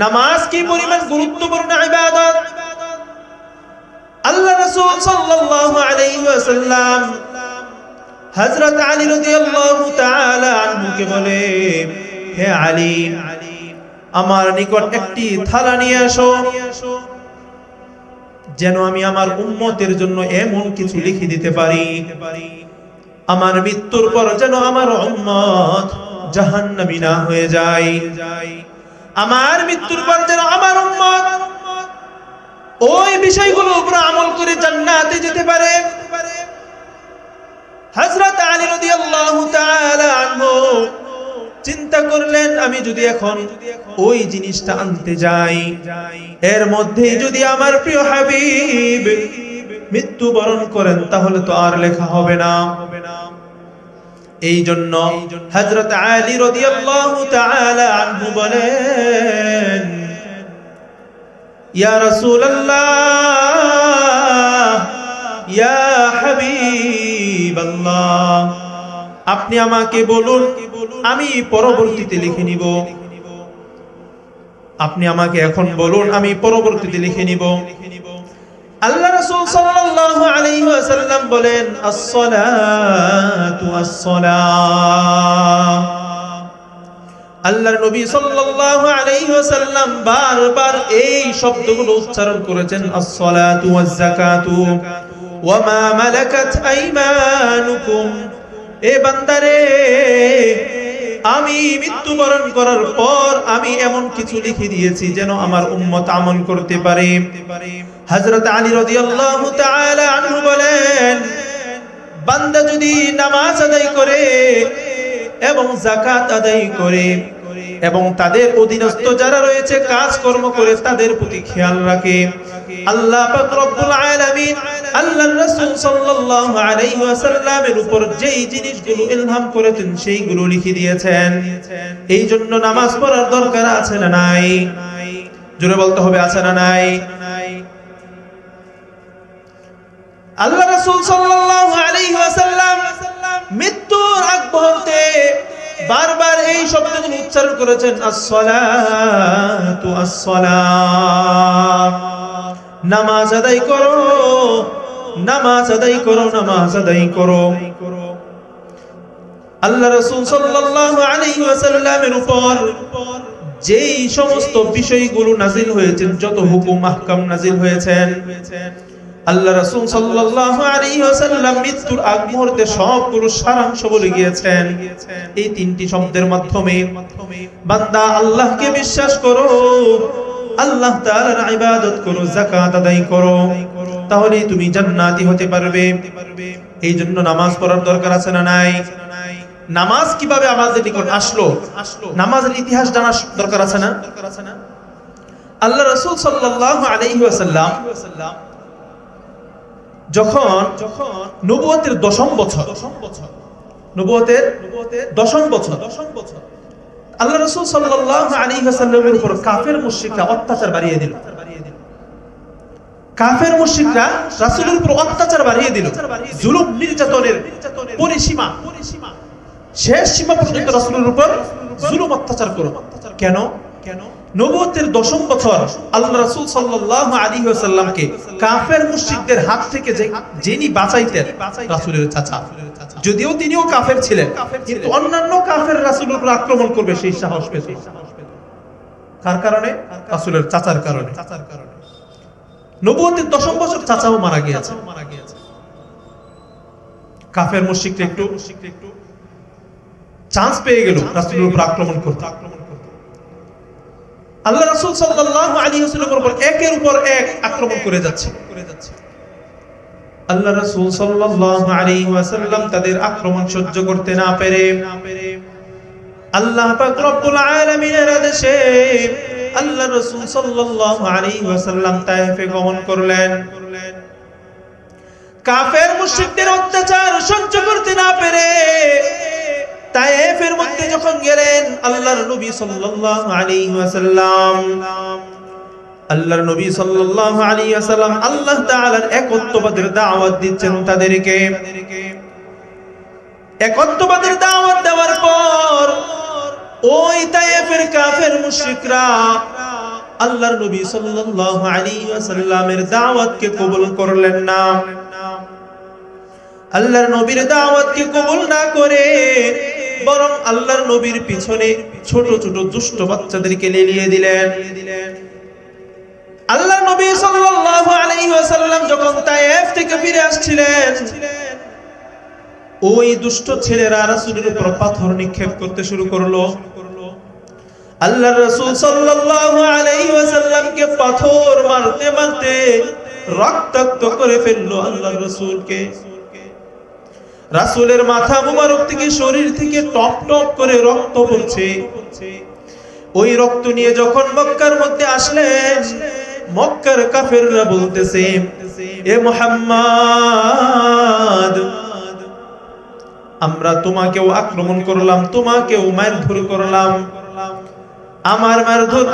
নামাজ কি পরিমাণ গুরুত্বপূর্ণ ইবাদত। আল্লাহ রাসূল সাল্লাল্লাহু আলাইহি ওয়াসাল্লাম হযরত আলী রাদিয়াল্লাহু তাআলা আনহুকে বলে, হে আলী, আমার নিকট একটি থালা নিয়ে আসো, যেন আমি আমার উম্মতের জন্য এমন কিছু লিখে দিতে পারি, আমার মৃত্যুর পর যেন আমার উম্মত জাহান্নামী না হয়ে যায়, আমার মৃত্যুর পর যেন আমার উম্মত ওই বিষয়গুলোর উপর আমল করে জান্নাতে যেতে পারে। হযরত আলী রাদিয়াল্লাহু তাআলা আনহু চিন্তা করলেন, আমি যদি এখন ওই জিনিসটা আনতে যাই, এর মধ্যেই যদি আমার প্রিয় হাবিব মৃত্যুবরণ করেন, তাহলে তো আর লেখা হবে না। এই জন্য হযরত আলী রাদিয়াল্লাহু তাআলা আনহু বলেন, ইয়া রাসূলুল্লাহ, ইয়া হাবিবাল্লাহ, আপনি আমাকে বলুন, আমি পরবর্তীতে লিখে নিব। আপনি আমাকে এখন বলুন, আমি পরবর্তীতে লিখে নিব। আল্লাহ রাসূল সাল্লাল্লাহু আলাইহি ওয়াসাল্লাম বলেন, আস-সালাতু আস-সালাহ। আল্লাহর নবী সাল্লাল্লাহু আলাইহি ওয়াসাল্লাম বারবার এই শব্দগুলো উচ্চারণ করেছেন, আস-সালাতু ওয়াজ-যাকাতু ওয়া মা মালাকাত আইমানুকুম। এ বান্দারে, আমি মৃত্যুবরণ করার পর আমি এমন কিছু লিখে দিয়েছি যেন আমার উম্মত আমল করতে পারে। হযরত আলী রাদিয়াল্লাহু তাআলা আনহু বলেন, বান্দা যদি নামাজ আদায় করে এবং যাকাত আদায় করে এবং তাদের অধীনস্থ যারা রয়েছে কাজকর্ম করে তাদের প্রতি খেয়াল রাখে, আল্লাহ পাক রব্বুল আলামিন আল্লাহর রাসূল সাল্লাল্লাহু আলাইহি ওয়াসাল্লামের উপর যেই জিনিসগুলো ইলহাম করেছেন সেইগুলো লিখে দিয়েছেন। এই জন্য নামাজ পড়ার দরকার আছে না নাই? জোরে বলতে হবে, আছে না নাই? আল্লাহ রাসূল সাল্লাল্লাহু আলাইহি ওয়াসাল্লাম মৃত্যুর আগ মুহূর্তে বারবার এই শব্দগুলো উচ্চারণ করেছেন, আস-সালাতু আস-সালাহ। নামাজ আদায় করো, নামাজ আদায় করো, নামাজ আদায় করো। আল্লাহ রাসূল সাল্লাল্লাহু আলাইহি ওয়াসাল্লামের উপর যেই সমস্ত বিষয়গুলো নাজিল হয়েছেন, যত হুকুম আহকাম নাজিল হয়েছেন, আল্লাহ রাসূল সাল্লাল্লাহু আলাইহি ওয়াসাল্লাম মৃত্যুর আগ মুহূর্তে সবগুলো সারাংশ বলে গিয়েছেন এই তিনটি শব্দের মাধ্যমে। বান্দা, আল্লাহকে বিশ্বাস করো, আল্লাহ তাআলার ইবাদত করো, যাকাত আদায় করো, তাহলেই তুমি জান্নাতি হতে পারবে। এই জন্য নামাজ পড়ার দরকার আছে না নাই? নামাজ কিভাবে আমাদের নিকট আসলো, নামাজের ইতিহাস জানার দরকার আছে না? আল্লাহ রাসূল সাল্লাল্লাহু আলাইহি ওয়াসাল্লাম যখন নবুয়তের দশম বছর, নবুয়তের দশম বছর, আল্লাহ রাসূল সাল্লাল্লাহু আলাইহি ওয়াসাল্লামের উপর কাফের মুশরিকরা অত্যাচার বাড়িয়ে দিল। কাফের মুশরিকরা রাসূলের উপর অত্যাচার বাড়িয়ে দিল, জুলুম নির্যাতনের পরিসীমা, শেষ সীমা পর্যন্ত রাসূলের উপর জুলুম অত্যাচার করল। কেন? নবুয়তের দশম বছর আল্লাহ রাসূল সাল্লাল্লাহু আলাইহি ওয়াসাল্লামকে কাফের মুশরিকদের হাত থেকে যিনি বাঁচাইতেন, রাসূলের চাচা। যদিও তিনিও কাফের ছিলেন, কিন্তু অন্যান্য কাফের রাসূলের উপর আক্রমণ করবে সেই সাহস পেত। কার কারণে? রাসূলের চাচার কারণে। নবুয়তের দশম বছর চাচাও মারা গিয়েছে। কাফের মুশরিকরা একটু চান্স পেয়ে গেল রাসূলের উপর আক্রমণ করতে। আল্লাহ রাসূল সাল্লাল্লাহু আলাইহি ওয়াসাল্লামের উপর একের উপর এক আক্রমণ করে যাচ্ছে। আল্লাহ রাসূল সাল্লাল্লাহু আলাইহি ওয়াসাল্লাম তাদের আক্রমণ সহ্য করতে না পেরে আল্লাহ পাক রব্বুল আলামিনের আদেশে আল্লাহ রাসূল সাল্লাল্লাহু আলাইহি ওয়াসাল্লাম তায়েফে গমন করলেন। কাফের মুশরিকদের অত্যাচার সহ্য করতে না পেরে তায়েফের মধ্যে যখন গেলেন, আল্লাহর নবী সাল্লাল্লাহু আলাইহি ওয়াসাল্লাম আল্লাহ তাআলার একত্ববাদের দাওয়াত দিচ্ছেন তাদেরকে। একত্ববাদের দাওয়াত দেওয়ার পর ওই তায়েফের কাফের মুশরিকরা আল্লাহর নবী সাল্লাল্লাহু আলাইহি ওয়াসাল্লামের দাওয়াতকে কবুল করলেন না। আল্লাহর নবীর দাওয়াতকে কবুল না করে বরং আল্লাহর নবীর পিছনে ছোট ছোট দুষ্ট বাচ্চাদেরকে লেলিয়ে দিলেন। আল্লাহর নবী সাল্লাল্লাহু আলাইহি ওয়াসাল্লাম যখন তায়েফ থেকে ফিরে আসছিলেন, ওই দুষ্ট ছেলেরা রাসূলের উপর পাথর নিক্ষেপ করতে শুরু করলো। আল্লাহর রাসূল সাল্লাল্লাহু আলাইহি ওয়াসাল্লামকে পাথর মারতে মারতে রক্তাক্ত করে ফেললো আল্লাহর রাসূলকে। রাসূলের মাথা মুবারক থেকে শরীর থেকে টপ টপ করে রক্ত পড়ছে। ওই রক্ত নিয়ে যখন মক্কার মধ্যে আসলেন, মক্কার কাফেররা বলতেছে, এ মুহাম্মদ, আমরা তোমাকেও আক্রমণ করলাম, তোমাকেও মারধর করলাম,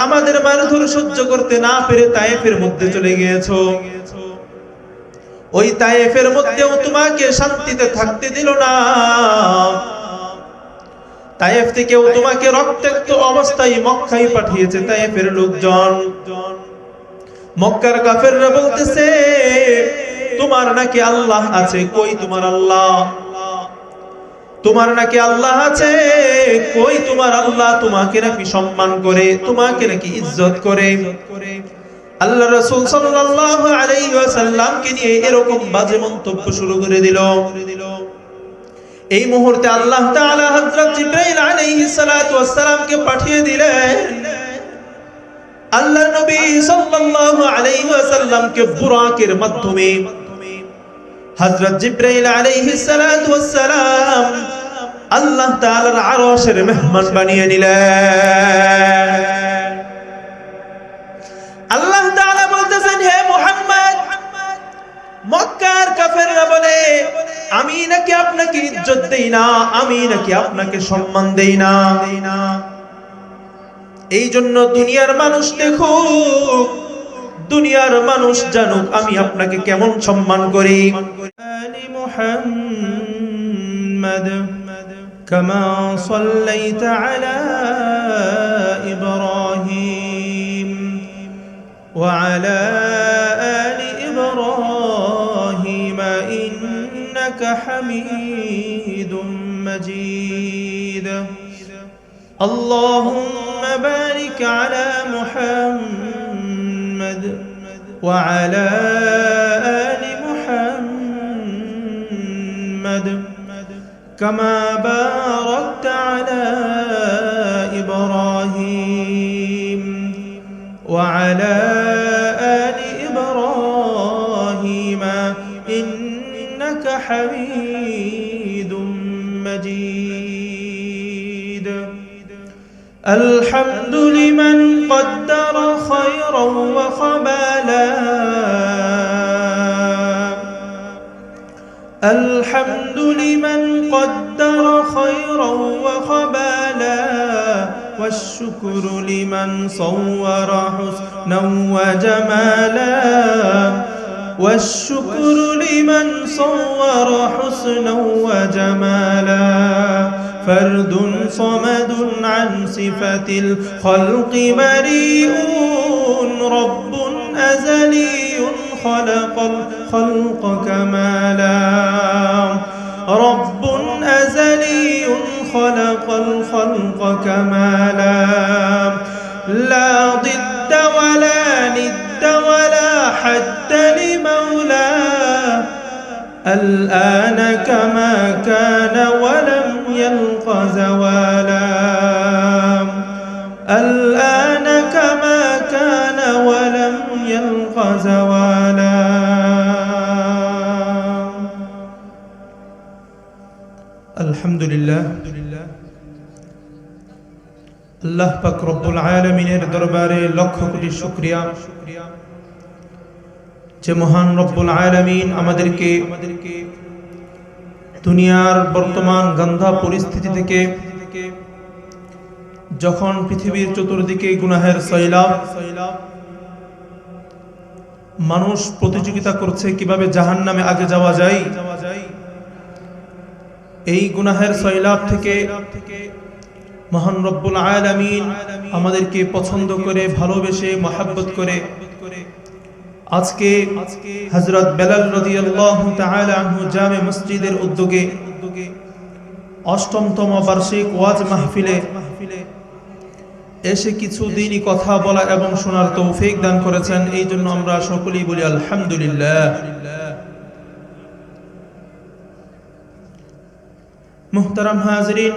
আমাদের মারধর সহ্য করতে না পেরে তায়েফের মধ্যে চলে গিয়েছো। ওই তায়েফের মধ্যেও তোমাকে শান্তিতে থাকতে দিল না। তায়েফ থেকেও তোমাকে রক্তাক্ত অবস্থায় মক্কায় পাঠিয়েছে তায়েফের লোকজন। মক্কার কাফেররা বলতেছে, তোমার নাকি আল্লাহ আছে, কই তোমার আল্লাহ? তোমার নাকি আল্লাহ আছে, কই তোমার আল্লাহ? তোমাকে নাকি সম্মান করে, তোমাকে নাকি ইজ্জত করে। আল্লাহ রাসূল সাল্লাল্লাহু আলাইহি ওয়াসাল্লামকে নিয়ে এরকম বাজে মন্তব্য শুরু করে দিল। এই মুহূর্তে আল্লাহ তাআলা হযরত জিবরাইল আলাইহিস সালাতু ওয়াস সালামকে পাঠিয়ে দিলেন। আল্লাহর নবী সাল্লাল্লাহু আলাইহি ওয়াসাল্লামকে বুরাকের মাধ্যমে হযরত জিবরাইল আলাইহিস সালাতু ওয়াস সালাম আল্লাহ তাআলার আরশের মেহমান বানিয়ে নিলেন। আল্লাহ তাআলা বলতেছেন, হে মুহাম্মদ, মক্কার কাফেররা বলে আমি নাকি আপনাকে ইজ্জত দেই না, আমি নাকি আপনাকে সম্মান দেই না। এই জন্য দুনিয়ার মানুষ দেখুক, দুনিয়ার মানুষ জানুক আমি আপনাকে কেমন সম্মান করি। আলি মুহাম্মদ কামা সাল্লাইতা আলা ইব্রাহিম ওয়া আলা আলি ইব্রাহিম ইন্নাকা হামিদুম মাজিদ। اللهم بارك على محمد وعلى آل محمد كما باركت على إبراهيم وعلى آل إبراهيم إنك حميد مجيد. الحمد لمن قدر خيرا وخبالا، الحمد لمن قدر خيرا وخبالا، والشكر لمن صور حسنا وجمالا، والشكر لمن صور حسنا وجمالا. فرد صمد عن صفة الخلق بريء، رب أزلي خلق الخلق كمالا، رب أزلي خلق الخلق كمالا. لا ضد ولا ند ولا حد لمولاه، الآن كما كان ولم يلق زوالا، الآن كما كان ولم يلق زوالا. الحمد لله. আল্লাহ পাক রব্বুল আলামিনের দরবারে লক্ষ কোটি শুকরিয়া যে মহান রব্বুল আলামিন আমাদেরকে দুনিয়ার বর্তমান গন্ধা পরিস্থিতি থেকে, যখন পৃথিবীর চতুর্দিকে গুনাহের সয়লাব, মানুষ প্রতিযোগিতা করছে কিভাবে জাহান্নামে আগে যাওয়া যায়, এই গুনাহের সয়লাব থেকে মহান রব্বুল আলামিন আমাদেরকে পছন্দ করে ভালোবেসে মহব্বত করে আজকে হযরত বেলাল রাদিয়াল্লাহু তাআলা আনহু জামে মসজিদের উদ্যোগে অষ্টমতম বার্ষিক ওয়াজ মাহফিলে এসে কিছু দিনই কথা বলা এবং শোনার তৌফিক দান করেছেন। এই জন্য আমরা সকলেই বলি আলহামদুলিল্লাহ। মুহতারাম হাজিরিন,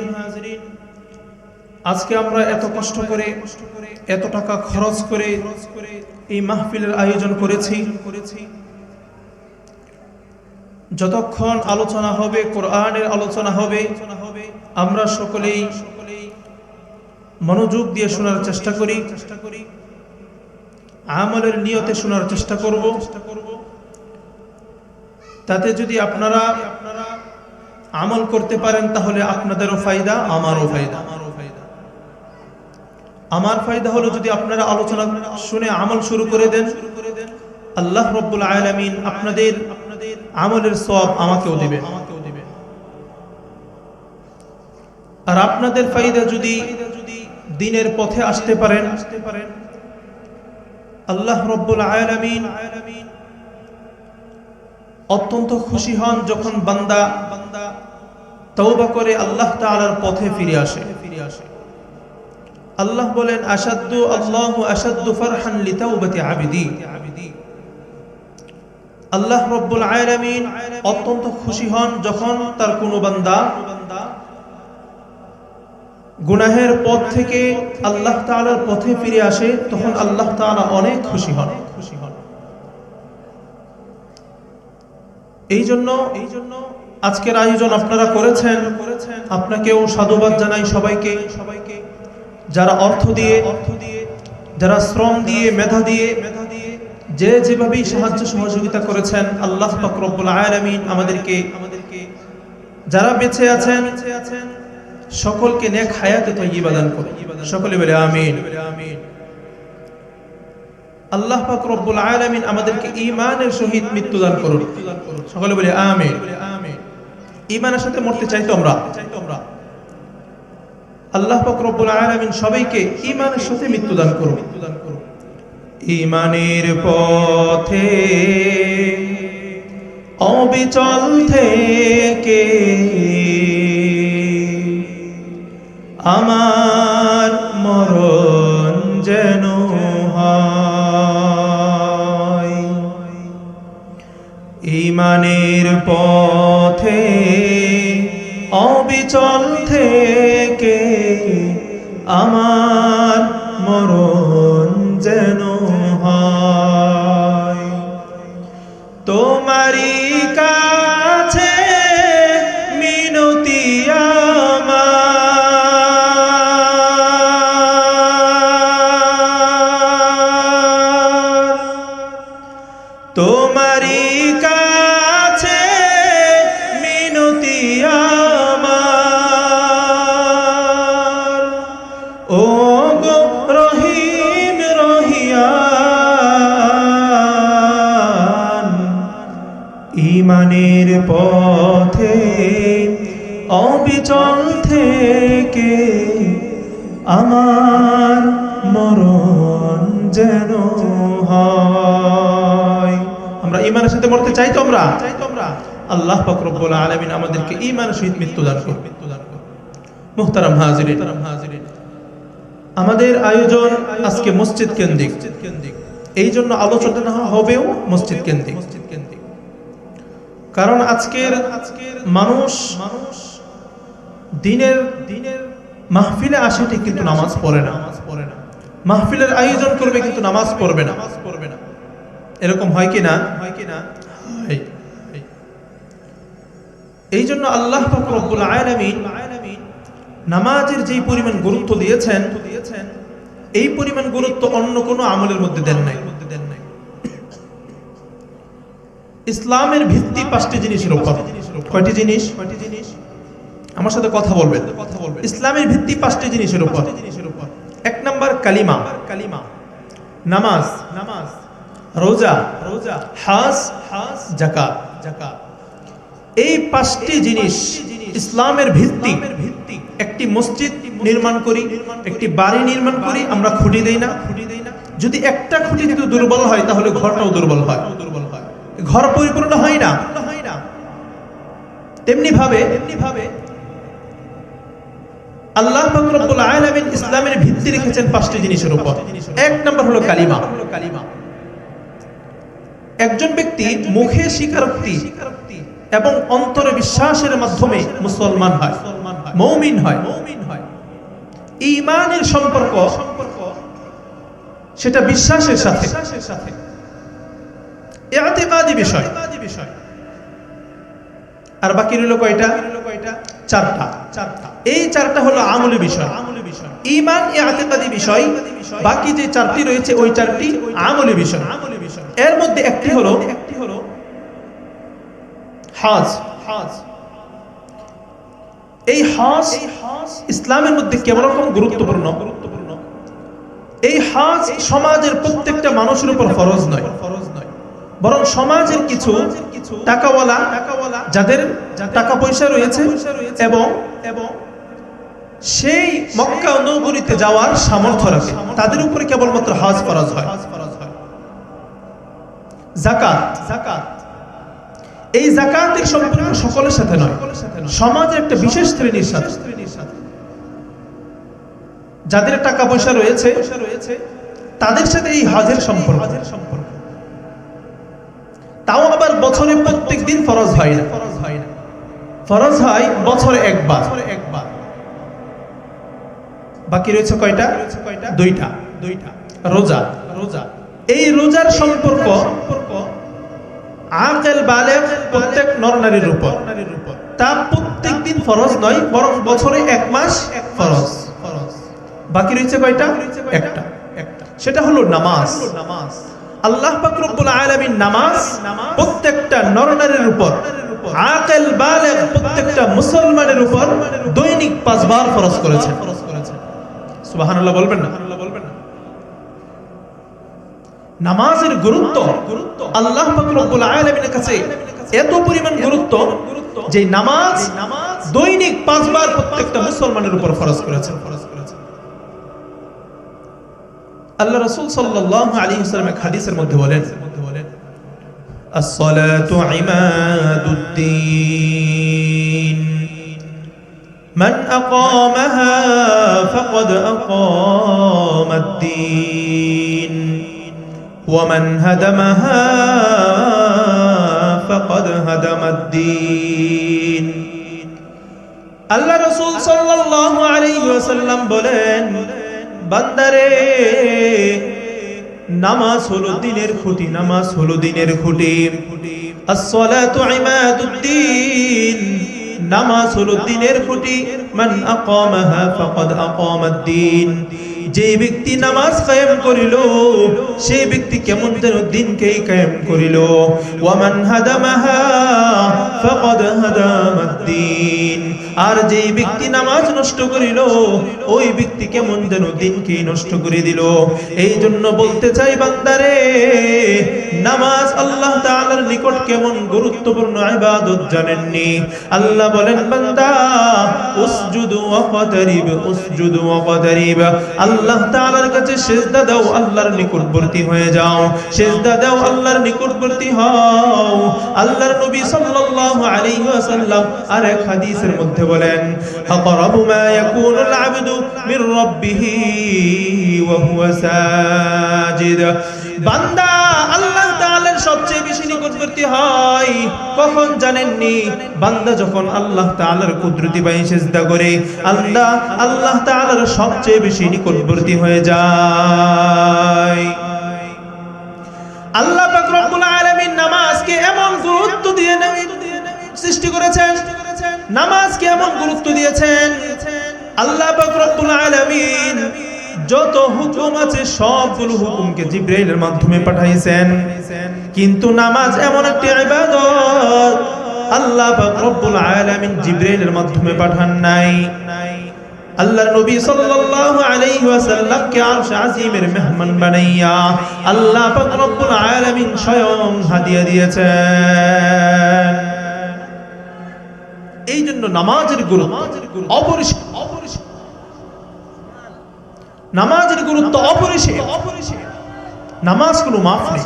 আজকে আমরা এত কষ্ট করে এত টাকা খরচ করে এই মাহফিলের আয়োজন করেছি। যতক্ষণ আলোচনা হবে, কোরআনের আলোচনা হবে, আমরা সকলেই মনোযোগ দিয়ে শোনার চেষ্টা করি, আমলের নিয়তে শোনার চেষ্টা করব। তাতে যদি আপনারা আমল করতে পারেন তাহলে আপনাদেরও ফায়দা, আমারও ফায়দা। আমার ফায়দা হলো যদি আপনারা আলোচনা শুনে আমল শুরু করে দেন, আল্লাহ রাব্বুল আলামিন আপনাদের আমলের সওয়াব আমাকেও দিবে। আর আপনাদের ফায়দা যদি দ্বীনের পথে আসতে পারেন, আল্লাহ রাব্বুল আলামিন অত্যন্ত খুশি হন যখন বান্দা তওবা করে আল্লাহ তাআলার পথে ফিরে আসে। আল্লাহ বলেন, আল্লাহু আশাদ্দু ফারহান লিতাওবাতি আবদি। আল্লাহ রাব্বুল আলামিন অত্যন্ত খুশি হন যখন তার কোনো বান্দা গুনাহের পথ থেকে আল্লাহ তাআলার পথে ফিরে আসে, তখন আল্লাহ তাআলা অনেক খুশি হন। এই জন্য আজকের আয়োজন আপনারা করেছেন, আপনাকেও সাধুবাদ জানাই সবাইকে, যারা অর্থ দিয়ে, যারা শ্রম দিয়ে, মেধা দিয়ে, যে যেভাবেই সাহায্য সহযোগিতা করেছেন, আল্লাহ পাক রব্বুল আলামিন আমাদেরকে যারা বেঁচে আছেন সকলকে নেক হায়াতে তাইয়্যিবা দান করুন। সকলে বলে আমিন। আল্লাহ পাক রব্বুল আলামিন আমাদেরকে ঈমানের সহিত মৃত্যু দান করুন। সকলে বলে আমিন। ঈমানের সাথে মরতে চাই তো আমরা। আল্লাহ পাক রব্বুল আলামিন সবাইকে ঈমানের সাথে মৃত্যু দান করুন। ঈমানের পথে অবিচল থেকে আমার মরণ যেন হয়। ঈমানের পথে অবিচল থেকে আমার মরণ যেন হয়। তোমারই কাছে মিনতি আমার, তোমারই কাছে মিনতি আমার। ও গো রহিম রহিয়ান, ঈমানের পথে অবিচল থেকে আমার মরণ যেন হয়। আমরা ঈমানের সাথে মরতে চাই তো আমরা। আল্লাহ পাক রব্বুল আলামিন আমাদেরকে ঈমানের সহিত মৃত্যু দান করুন। মুহতারাম হাজিরিন, আমাদের আয়োজন আজকে মসজিদ কেন্দ্রিক, এই জন্য আলোচনা হবেও মসজিদ কেন্দ্রিক। কারণ আজকের মানুষ দিনের মাহফিলে আসে ঠিক কিন্তু নামাজ পড়ে না। মাহফিলের আয়োজন করবে কিন্তু নামাজ পড়বে না। এরকম হয় কি না? এই জন্য আল্লাহ পাক রব্বুল আলামিন নামাজের যেই পরিমাণ গুরুত্ব দিয়েছেন, এই পরিমাণ গুরুত্ব অন্য কোনো আমলের মধ্যে দেন নাই। ইসলামের ভিত্তি 5টি জিনিসের উপর। কয়টি জিনিস? আমার সাথে কথা বলবেন। ইসলামের ভিত্তি 5টি জিনিসের উপর। 1 নাম্বার কালিমা, নামাজ, রোজা, হজ, যাকাত। এই 5টি জিনিস ইসলামের ভিত্তি। একটি মসজিদ নির্মাণ করি, একটি বাড়ি নির্মাণ করি, আমরা খুঁটি দেই না? যদি একটা খুঁটি যদি দুর্বল হয় তাহলে ঘরটাও দুর্বল হয়, ঘর পরিপূর্ণ হয় না। তেমনি ভাবে আল্লাহ পাক রব্বুল আলামিন ইসলামের ভিত্তি রেখেছেন 5টি জিনিসের উপর। এক নম্বর হলো কালিমা। একজন ব্যক্তি মুখে স্বীকারোক্তি এবং অন্তরে বিশ্বাসের মাধ্যমে মুসলমান হয়, মুমিন হয়। ঈমানের সম্পর্ক সেটা বিশ্বাসের সাথে, ইতিকাদি বিষয়। আর বাকি রইল কয়টা? চারটা। এই চারটা হলো আমলি বিষয়, ঈমান, ইতিকাদি বিষয়। বাকি যে চারটি রয়েছে ওই চারটি আমলি বিষয়। এর মধ্যে একটি হলো হজ। এই হজ ইসলামের মধ্যে কেমন রকম গুরুত্বপূর্ণ? এই হজ সমাজের প্রত্যেকটা মানুষের উপর ফরজ নয়, বরং সমাজের কিছু টাকাওয়ালা, যাদের টাকা পয়সা রয়েছে এবং সেই মক্কা নগরীতে যাওয়ার সামর্থ্য রাখে, তাদের উপরে কেবলমাত্র হজ ফরজ হয়। যাকাত, এই যাকাতের সম্পর্ক সকলের সাথে নয়, সমাজের একটা বিশেষ শ্রেণীর সাথে। যাদের টাকা পয়সা রয়েছে তাদের সাথে এই হজের সম্পর্ক। তাও আবার বছরে প্রত্যেক দিন ফরজ হয় না, ফরজ হয় বছরে একবার। বাকি রয়েছে কয়টা? দুইটা। রোজা। এই রোজার সম্পর্ক আকিল বালেগ প্রত্যেক নর-নারীর উপর। তা প্রত্যেক দিন ফরজ নয়, বরং বছরে এক মাস ফরজ। বাকি রয়েছে কয়টা? একটা। সেটা হলো নামাজ। আল্লাহ পাক রব্বুল আলামিন নামাজ প্রত্যেকটা নর-নারীর উপর, আকিল বালেগ প্রত্যেকটা মুসলমানের উপর দৈনিক 5 বার ফরজ করেছেন। সুবহানাল্লাহ বলবেন না? নামাজের গুরুত্ব আল্লাহ পাক রব্বুল আলামিনের কাছে এত পরিমাণ গুরুত্ব যে নামাজ দৈনিক 5 বার প্রত্যেকটা মুসলমানের উপর ফরজ করেছেন। আল্লাহ রাসূল সাল্লাল্লাহু আলাইহি ওয়াসাল্লাম এক হাদিসের মধ্যে বলেন, as-salatu imaduddin man aqamaha faqad aqama ad-din wa man hadamaha faqad hadama ad-din। আল্লাহ রাসূল সাল্লাল্লাহু আলাইহি ওয়াসাল্লাম বলেন, বান্দারে, নামাজ হলো দ্বীনের খুঁটি, নামাজ হলো দ্বীনের খুঁটি। as-salatu imaduddin, নামাজ হলো দ্বীনের খুঁটি। মান আকামাহা ফাকাদ আকামা ad-din, যে ব্যক্তি নামাজ কায়েম করিল সেই ব্যক্তি কেমন যেন দ্বীনকেই কায়েম করিল। ওয়া মান হাদামাহা ফাকাদ হাদামা ad-din, আর যেই ব্যক্তি নামাজ নষ্ট করিল ওই ব্যক্তি কেমন যেন দ্বীনকেই নষ্ট করে দিল। এই জন্য বলতে চাই বান্দারে, নামাজ আল্লাহ তাআলার নিকট কেমন গুরুত্বপূর্ণ ইবাদত জানেননি? আল্লাহ বলেন, বান্দা উসজুদ ওয়াকতারিব, উসজুদ ওয়াকতারিব, আল্লাহ তাআলার কাছে সিজদা দাও, আল্লাহর নিকটবর্তী হয়ে যাও। সিজদা দাও, আল্লাহর নিকটবর্তী হও। আল্লাহর নবী সাল্লাল্লাহু আলাইহি ওয়াসাল্লাম আরেক হাদিসের মধ্যে বলেন, আকরাবু মা ইয়াকুনুল আবদু মির রাব্বিহি ওয়া হুয়া সাজিদ, বান্দা আল্লাহ তাআলার সবচেয়ে বেশি নিকটবর্তী হয় কখন জানেননি? বান্দা যখন আল্লাহ তাআলার কুদরতি বাই সিজদা করে আল্লাহ তাআলার সবচেয়ে বেশি নিকটবর্তী হয়ে যায়। আল্লাহ পাক রব্বুল আলামিন নামাজকে এমন গুরুত্ব দিয়ে সৃষ্টি করেছেন, নামাজকে এমন গুরুত্ব দিয়েছেন। আল্লাহ পাক রব্বুল আলামিন যত হুকুম আছে সবগুলো হুকুমকে জিবরাইলের মাধ্যমে পাঠাইছেন, কিন্তু নামাজ এমন একটি ইবাদত আল্লাহ পাক রব্বুল আলামিন জিবরাইলের মাধ্যমে পাঠান নাই। আল্লাহর নবী সাল্লাল্লাহু আলাইহি ওয়াসাল্লামকে আরশ আজিমের মেহমান বানাইয়া আল্লাহ পাক রব্বুল আলামিন স্বয়ং হাদিয়া দিয়েছেন। এই জন্য নামাজের গুরুত্ব অপরিসীম। নামাজের গুরুত্ব অপরিসীম। নামাজ কোনো মাফ নেই,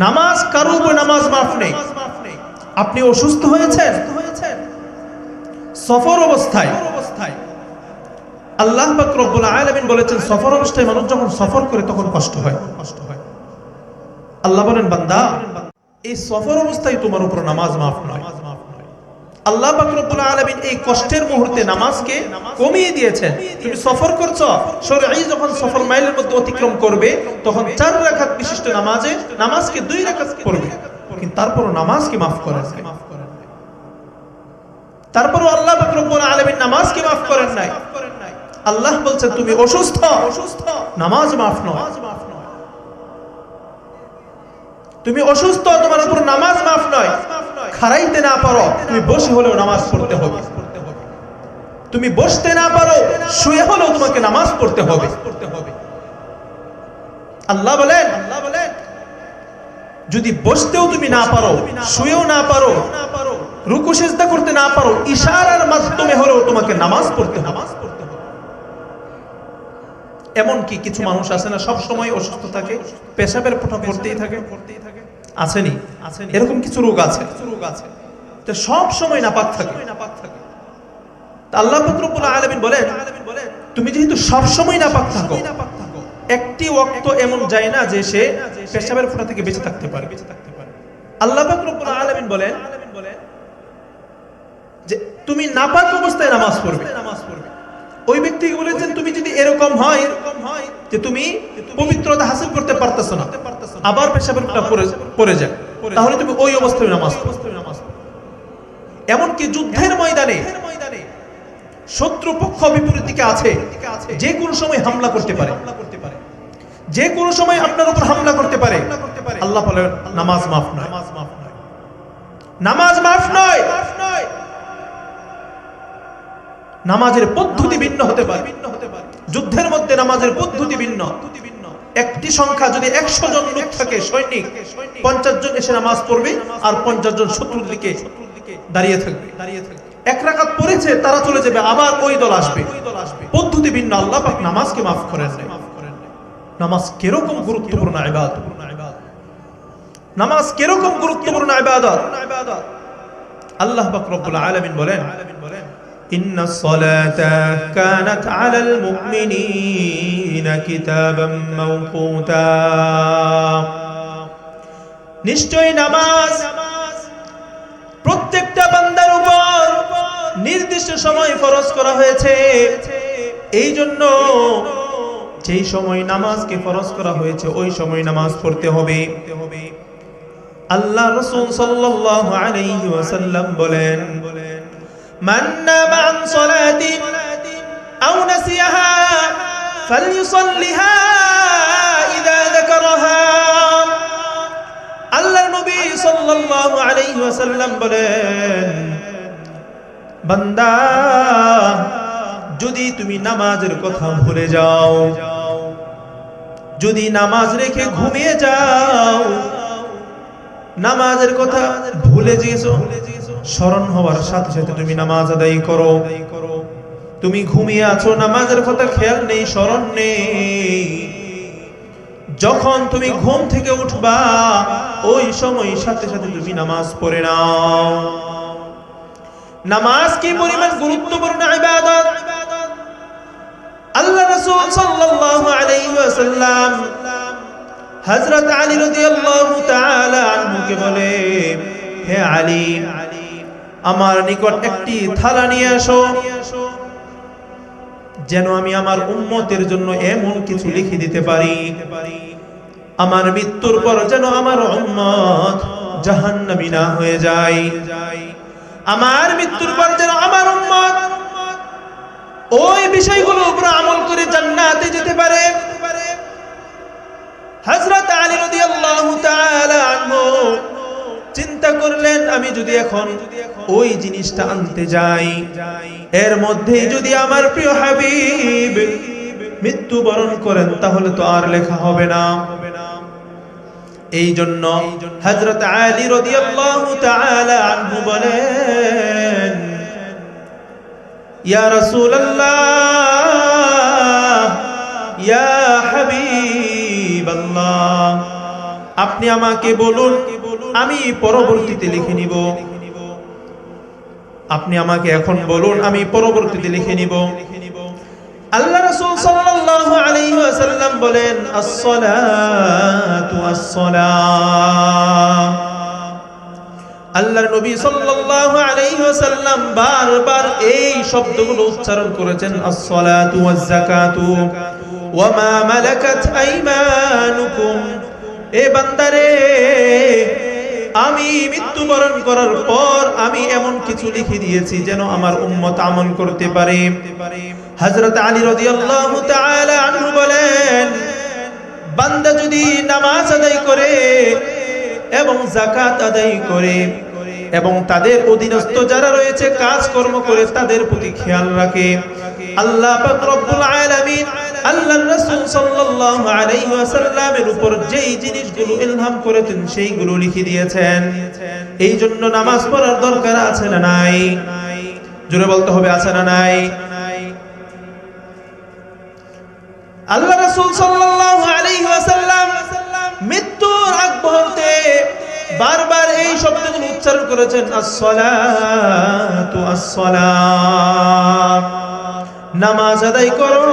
নামাজ কারো উপর নামাজ মাফ নেই। আপনি অসুস্থ হয়েছেন, সফর অবস্থায়, আল্লাহ পাক রব্বুল আলামিন বলেছেন সফর অবস্থায় মানুষ যখন সফর করে তখন কষ্ট হয়। আল্লাহ বলেন বান্দা এই সফর অবস্থায় তোমার উপর নামাজ মাফ নয়। আল্লাহ পাক রব্বুল আলামিন এই কষ্টের মুহূর্তে নামাজকে কমিয়ে দিয়েছেন। তুমি সফর করছো, শরঈ যখন সফর মাইলের মধ্যে অতিক্রম করবে তখন 4 রাকাত বিশিষ্ট নামাজকে 2 রাকাত পড়বে, কিন্তু তারপরও নামাজকে মাফ করেন নাই। তারপরও আল্লাহ পাক রব্বুল আলামিন নামাজকে মাফ করেন নাই। আল্লাহ বলছেন তুমি অসুস্থ, নামাজ মাফ নয়। তুমি অসুস্থ, তোমার উপর নামাজ মাফ নয়। খাড়াইতে না পারো, তুমি বসে হলেও নামাজ পড়তে হবে। তুমি বসতে না পারো, শুয়ে হলেও তোমাকে নামাজ পড়তে হবে। আল্লাহ বলেন যদি বসতেও তুমি না পারো, শুয়েও না পারো, রুকু সিজদা করতে না পারো, ইশারার মাধ্যমে হলেও তোমাকে নামাজ পড়তে হবে। এমন কি কিছু মানুষ আছে না সব সময় অসুস্থ থাকে, পেশাবের ফোঁটা পড়তেই থাকে, আসেনি? এরকম কিছু রোগ আছে তো সব সময় নাপাক থাকে। আল্লাহ পাক রব্বুল আলামিন বলেন তুমি যেহেতু সব সময় নাপাক থাকো, একটি ওয়াক্ত এমন যায় না যে সে পেশাবের ফোঁটা থেকে বেঁচে থাকতে পারে। আল্লাহ পাক রব্বুল আলামিন বলেন যে তুমি নাপাক অবস্থায় নামাজ পড়বে। ওই ব্যক্তিকে বলেছেন তুমি যদি এরকম হয় যে তুমি পবিত্রতা হাসিল করতে পারতেছ না, আবার পেশাবের ফোঁটা পড়ে যায়, তাহলে তুমি ওই অবস্থায় নামাজ পড়ো। এমনকি যুদ্ধের ময়দানে শত্রু পক্ষ বিপরীত দিকে আছে, যে কোনো সময় হামলা করতে পারে, যে কোনো সময় আপনার উপর হামলা করতে পারে। আল্লাহ বলেন নামাজ মাফ নয়, নামাজ মাফ নয়। নামাজের পদ্ধতি ভিন্ন হতে পারে। যুদ্ধের মধ্যে নামাজের পদ্ধতি ভিন্ন। একটি সংখ্যা যদি 100 জন লোক থাকে, সৈনিক 50 জন এসে নামাজ পড়বে আর 50 জন শত্রুর দিকে দাঁড়িয়ে থাকবে। 1 রাকাত পড়েছে, তারা চলে যাবে, আবার ওই দল আসবে। পদ্ধতি ভিন্ন। আল্লাহ পাক নামাজকে মাফ করেন নাই। নামাজ কিরকম গুরুত্বপূর্ণ ইবাদত, নামাজ কিরকম গুরুত্বপূর্ণ ইবাদত। আল্লাহ পাক রব্বুল আলামিন বলেন ইন্নাস সালাতা কানাত আলাল মুমিনিনা কিতাবাম মাওকুতা। নিশ্চয়ই নামাজ প্রত্যেকটা বান্দার উপর নির্দিষ্ট সময় ফরজ করা হয়েছে। এই জন্য যেই সময় নামাজকে ফরজ করা হয়েছে ওই সময় নামাজ পড়তে হবে। আল্লাহ রাসূল সাল্লাল্লাহু আলাইহি ওয়াসাল্লাম বলেন মান নামা আন সালাতিন আও নাসিয়াহা ফালইউসাল্লিহা ইযা যাকারাহা। আল্লাহ নবী সাল্লাল্লাহু আলাইহি ওয়াসাল্লাম বলেন বান্দা যদি তুমি নামাজের কথা ভুলে যাও, যদি নামাজ রেখে ঘুমিয়ে যাও, নামাজের কথা ভুলে গিয়েছো, স্মরণ হওয়ার সাথে সাথে তুমি নামাজ আদায় করো। তুমি ঘুমিয়ে আছো, নামাজের কথা খেয়াল নেই, স্মরণ নেই, যখন তুমি ঘুম থেকে উঠবা ওই সময় সাথে সাথে তুমি নামাজ পড়ে নাও। নামাজ কি পরিমাণ গুরুত্বপূর্ণ ইবাদত। আল্লাহ রাসূল সাল্লাল্লাহু আলাইহি ওয়াসাল্লাম হযরত আলী রাদিয়াল্লাহু তাআলা আনহুকে বলে হে আলী, আমার নিকট একটি থালা নিয়ে আসো, যেন আমি আমার উম্মতের জন্য এমন কিছু লিখে দিতে পারি, আমার মৃত্যুর পর যেন আমার উম্মত জাহান্নামী না হয়ে যায়, আমার মৃত্যুর পর যেন আমার উম্মত ওই বিষয়গুলোর উপর আমল করে জান্নাতে যেতে পারে। হযরত আলী রাদিয়াল্লাহু তাআলা আনহু চিন্তা করলেন আমি যদি এখন ওই জিনিসটা আনতে যাই, এর মধ্যেই যদি আমার প্রিয় হাবিব মৃত্যুবরণ করেন তাহলে তো আর লেখা হবে না। এই জন্য হযরত আলী রাদিয়াল্লাহু তাআলা আনহু বলেন ইয়া রাসূলুল্লাহ ইয়া হাবিবাল্লাহ, আপনি আমাকে বলুন, আমি পরবর্তীতে লিখে নিব। আপনি আমাকে এখন বলুন, আমি পরবর্তীতে লিখে নিব। আল্লাহ রাসূল সাল্লাল্লাহু আলাইহি ওয়াসাল্লাম বলেন, আস-সালাতু আস-সালাম। আল্লাহর নবী সাল্লাল্লাহু আলাইহি ওয়াসাল্লাম বারবার এই শব্দগুলো উচ্চারণ করেছেন, আস-সালাতু ওয়াজ-যাকাতু ওয়া মা মালাকাত আইমানুকুম। এ বান্দারে, আমি মৃত্যুবরণ করার পর আমি এমন কিছু লিখে দিয়েছি যেন আমার উম্মত আমল করতে পারে। হযরত আলী রাদিয়াল্লাহু তাআলা আনহু বলেন, বান্দা যদি নামাজ আদায় করে এবং যাকাত আদায় করে এবং তাদের অধীনস্থ যারা রয়েছে কাজকর্ম করে তাদের প্রতি খেয়াল রাখে, আল্লাহ পাক রব্বুল আলামিন আল্লাহর রাসূল সাল্লাল্লাহু আলাইহি ওয়াসাল্লামের উপর যেই জিনিসগুলো ইলহাম করেছেন সেইগুলো লিখে দিয়েছেন। এই জন্য নামাজ পড়ার দরকার আছে না নাই? জোরে বলতে হবে, আছে না নাই? আল্লাহ রাসূল সাল্লাল্লাহু আলাইহি ওয়াসাল্লাম মৃত্যুর আগ মুহূর্তে বারবার এই শব্দগুলো উচ্চারণ করেছেন, আস-সালাতু আস-সালাম। নামাজ আদায় করো,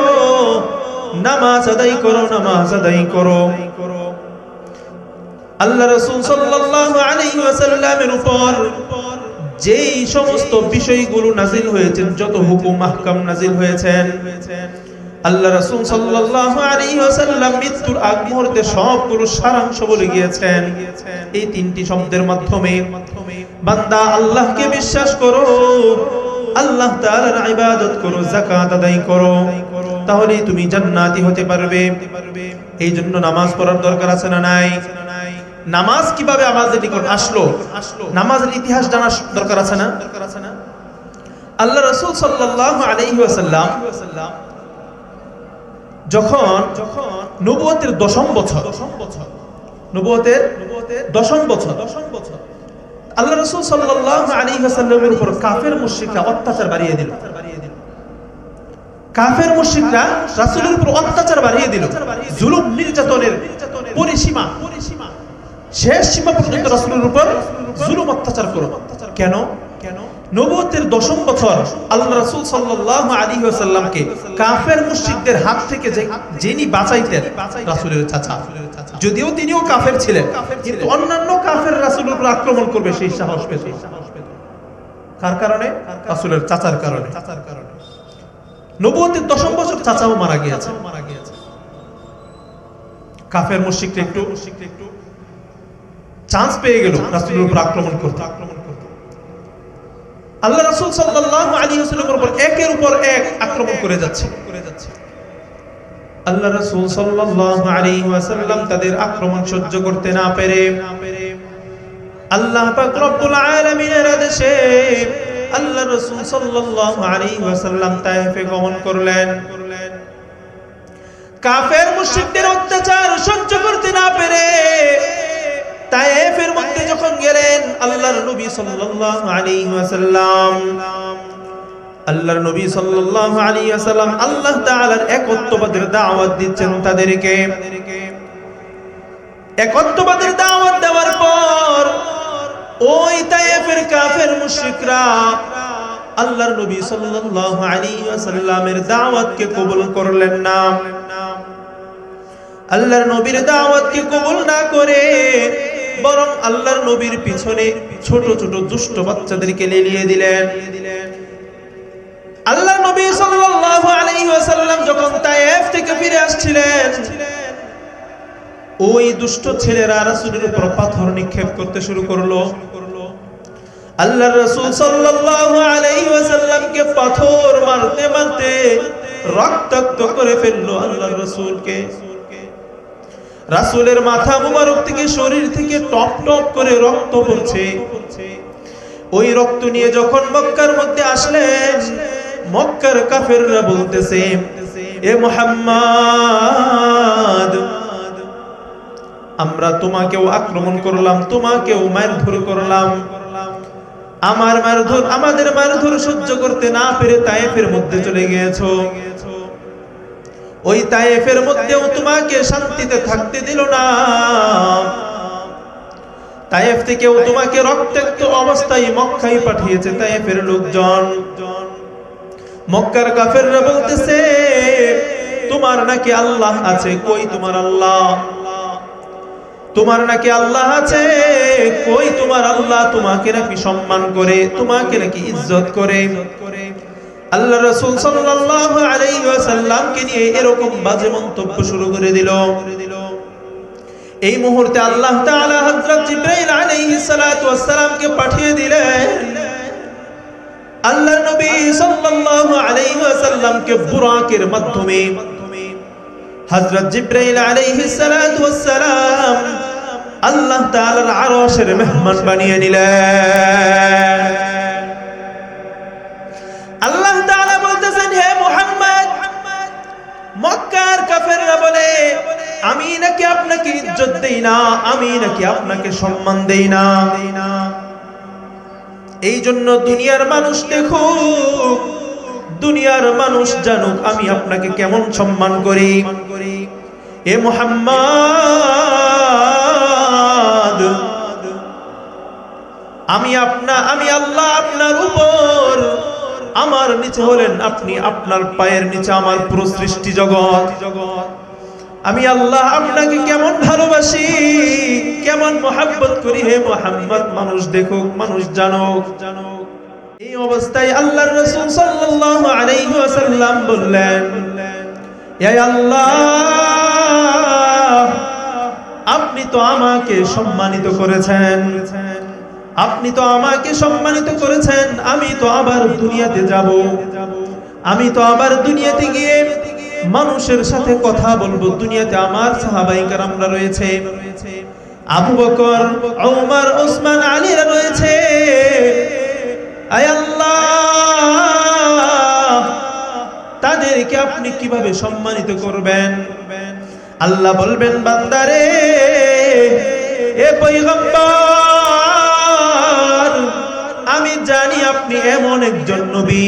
নামাজ আদায় করো, নামাজ আদায় করো। আল্লাহ রাসূল সাল্লাল্লাহু আলাইহি ওয়াসাল্লামের উপর যেই সমস্ত বিষয়গুলো নাজিল হয়েছেন, যত হুকুম আহকাম নাজিল হয়েছেন, আল্লাহ রাসূল সাল্লাল্লাহু আলাইহি ওয়াসাল্লাম মৃত্যুর আগ মুহূর্তে সবগুলো সারাংশ বলে গিয়েছেন এই তিনটি শব্দের মাধ্যমে। বান্দা আল্লাহকে বিশ্বাস করো, আল্লাহ তাআলার ইবাদত করো, যাকাত আদায় করো, তাহলেই তুমি জান্নাতি হতে পারবে। এই জন্য নামাজ পড়ার দরকার আছে না নাই? নামাজ কিভাবে আমাদের নিকট আসলো, নামাজের ইতিহাস জানার দরকার আছে না? আল্লাহ রাসূল সাল্লাল্লাহু আলাইহি ওয়াসাল্লাম যখন নবুয়তের দশম বছর, নবুয়তের দশম বছর, আল্লাহ রাসূল সাল্লাল্লাহু আলাইহি ওয়াসাল্লামের উপর কাফের মুশরিকরা অত্যাচার বাড়িয়ে দিল। কাফের মুশরিকরা রাসূলের উপর অত্যাচার বাড়িয়ে দিল, জুলুম নির্যাতনের পরিসীমা, শেষ সীমা পর্যন্ত রাসূলের উপর জুলুম অত্যাচার করো। কেন? নবুয়তের দশম বছর আল্লাহ রাসূল সাল্লাল্লাহু আলাইহি ওয়াসাল্লামকে কাফের মুশরিকদের হাত থেকে যিনি বাঁচাইতেন, রাসূলের চাচা। যদিও তিনিও কাফের ছিলেন, কিন্তু অন্যান্য কাফের রাসূলের উপর আক্রমণ করবে সেই সাহস পেত। কার কারণে? রাসূলের চাচার কারণে। নবুয়তের দশম বছর চাচাও মারা গিয়েছে। কাফের মুশরিকরা একটু চান্স পেয়ে গেল রাসূলের উপর আক্রমণ করতে। আল্লাহ রাসূল সাল্লাল্লাহু আলাইহি ওয়াসাল্লামের উপর একের উপর এক আক্রমণ করে যাচ্ছে। আল্লাহ রাসূল সাল্লাল্লাহু আলাইহি ওয়াসাল্লাম তাদের আক্রমণ সহ্য করতে না পেরে আল্লাহ পাক রব্বুল আলামিনের আদেশে আল্লাহ রাসূল সাল্লাল্লাহু আলাইহি ওয়াসাল্লাম তায়েফে গমন করলেন। কাফের মুশরিকদের অত্যাচার সহ্য করতে না পেরে তায়েফের মধ্যে যখন গেলেন, আল্লাহর নবী সাল্লাল্লাহু আলাইহি ওয়াসাল্লাম আল্লাহ তাআলার একত্ববাদের দাওয়াত দিচ্ছেন তাদেরকে। একত্ববাদের দাওয়াত দেওয়ার পর ওই তায়েফের কাফের মুশরিকরা আল্লাহর নবী সাল্লাল্লাহু আলাইহি ওয়াসাল্লামের দাওয়াতকে কবুল করলেন না। আল্লাহর নবীর দাওয়াতকে কবুল না করে বরং আল্লাহর নবীর পিছনে ছোট ছোট দুষ্ট বাচ্চাদেরকে লেলিয়ে দিলেন। আল্লাহর নবী সাল্লাল্লাহু আলাইহি ওয়াসাল্লাম যখন তায়েফ থেকে ফিরে আসছিলেন, ওই দুষ্ট ছেলেরা রাসূলের উপর পাথর নিক্ষেপ করতে শুরু করলো। আল্লাহর রাসূল সাল্লাল্লাহু আলাইহি ওয়াসাল্লামকে পাথর মারতে মারতে রক্তাক্ত করে ফেললো আল্লাহর রাসূলকে। রাসূলের মাথা মুবারক থেকে শরীর থেকে টপ টপ করে রক্ত পড়ছে। ওই রক্ত নিয়ে যখন মক্কার মধ্যে আসলেন, মক্কার কাফেররা বলতেছে, এ মুহাম্মদ, আমরা তোমাকেও আক্রমণ করলাম, তোমাকেও মারধর করলাম, আমাদের মারধর সহ্য করতে না পেরে তায়েফের মধ্যে চলে গিয়েছো। ওই তায়েফের মধ্যেও তোমাকে শান্তিতে থাকতে দিল না। তায়েফ থেকেও তোমাকে রক্তাক্ত অবস্থায় মক্কায় পাঠিয়েছে তায়েফের লোকজন। মক্কার কাফেররা বলতেছে তোমার নাকি আল্লাহ আছে, কই তোমার আল্লাহ? তোমার নাকি আল্লাহ আছে, কই তোমার আল্লাহ? তোমাকে নাকি সম্মান করে, তোমাকে নাকি ইজ্জত করে। আল্লাহ রাসূল সাল্লাল্লাহু আলাইহি ওয়াসাল্লামকে নিয়ে এরকম বাজে মন্তব্য শুরু করে দিল। এই মুহূর্তে আল্লাহ তাআলা হযরত জিবরাইল আলাইহিস সালাতু ওয়াস সালামকে পাঠিয়ে দিলেন। আল্লাহর নবী সাল্লাল্লাহু আলাইহি ওয়াসাল্লামকে বুরাকের মাধ্যমে হযরত জিবরাইল আলাইহিস সালাতু ওয়াস সালাম আল্লাহ তাআলার আরশের মেহমান বানিয়ে নিলেন। আল্লাহ তাআলা বলতেছেন, হে মুহাম্মদ, মক্কার কাফেররা বলে আমি নাকি আপনাকে ইজ্জত দেই না, আমি নাকি আপনাকে সম্মান দেই না। এই জন্য দুনিয়ার মানুষ দেখুক, দুনিয়ার মানুষ জানুক আমি আপনাকে কেমন সম্মান করি। এ মুহাম্মদ, আমি আল্লাহ আপনার উপর, আমার নিচে হলেন আপনি, আপনার পায়ের নিচে আমার পুরো সৃষ্টি জগৎ। আমি আল্লাহ আপনাকে কেমন ভালোবাসি, কেমন মহব্বত করি। হে মুহাম্মদ, মানুষ দেখুক, মানুষ জানুক। এই অবস্থায় আল্লাহর রাসূল সাল্লাল্লাহু আলাইহি ওয়াসাল্লাম বললেন, হে আল্লাহ, আপনি তো আমাকে সম্মানিত করেছেন, আপনি তো আমাকে সম্মানিত করেছেন। আমি তো আবার দুনিয়াতে যাব, আমি তো আবার দুনিয়াতে গিয়ে মানুষের সাথে কথা বলবো। দুনিয়াতে আমার সাহাবায়ে কেরামরা রয়েছে, আবু বকর, ওমর, ওসমান, আলীরা রয়েছে। আয় আল্লাহ, তাদেরকে আপনি কিভাবে সম্মানিত করবেন? আল্লাহ বলবেন, বান্দারে, এ পয়গম্বর, আমি জানি আপনি এমন একজন নবী,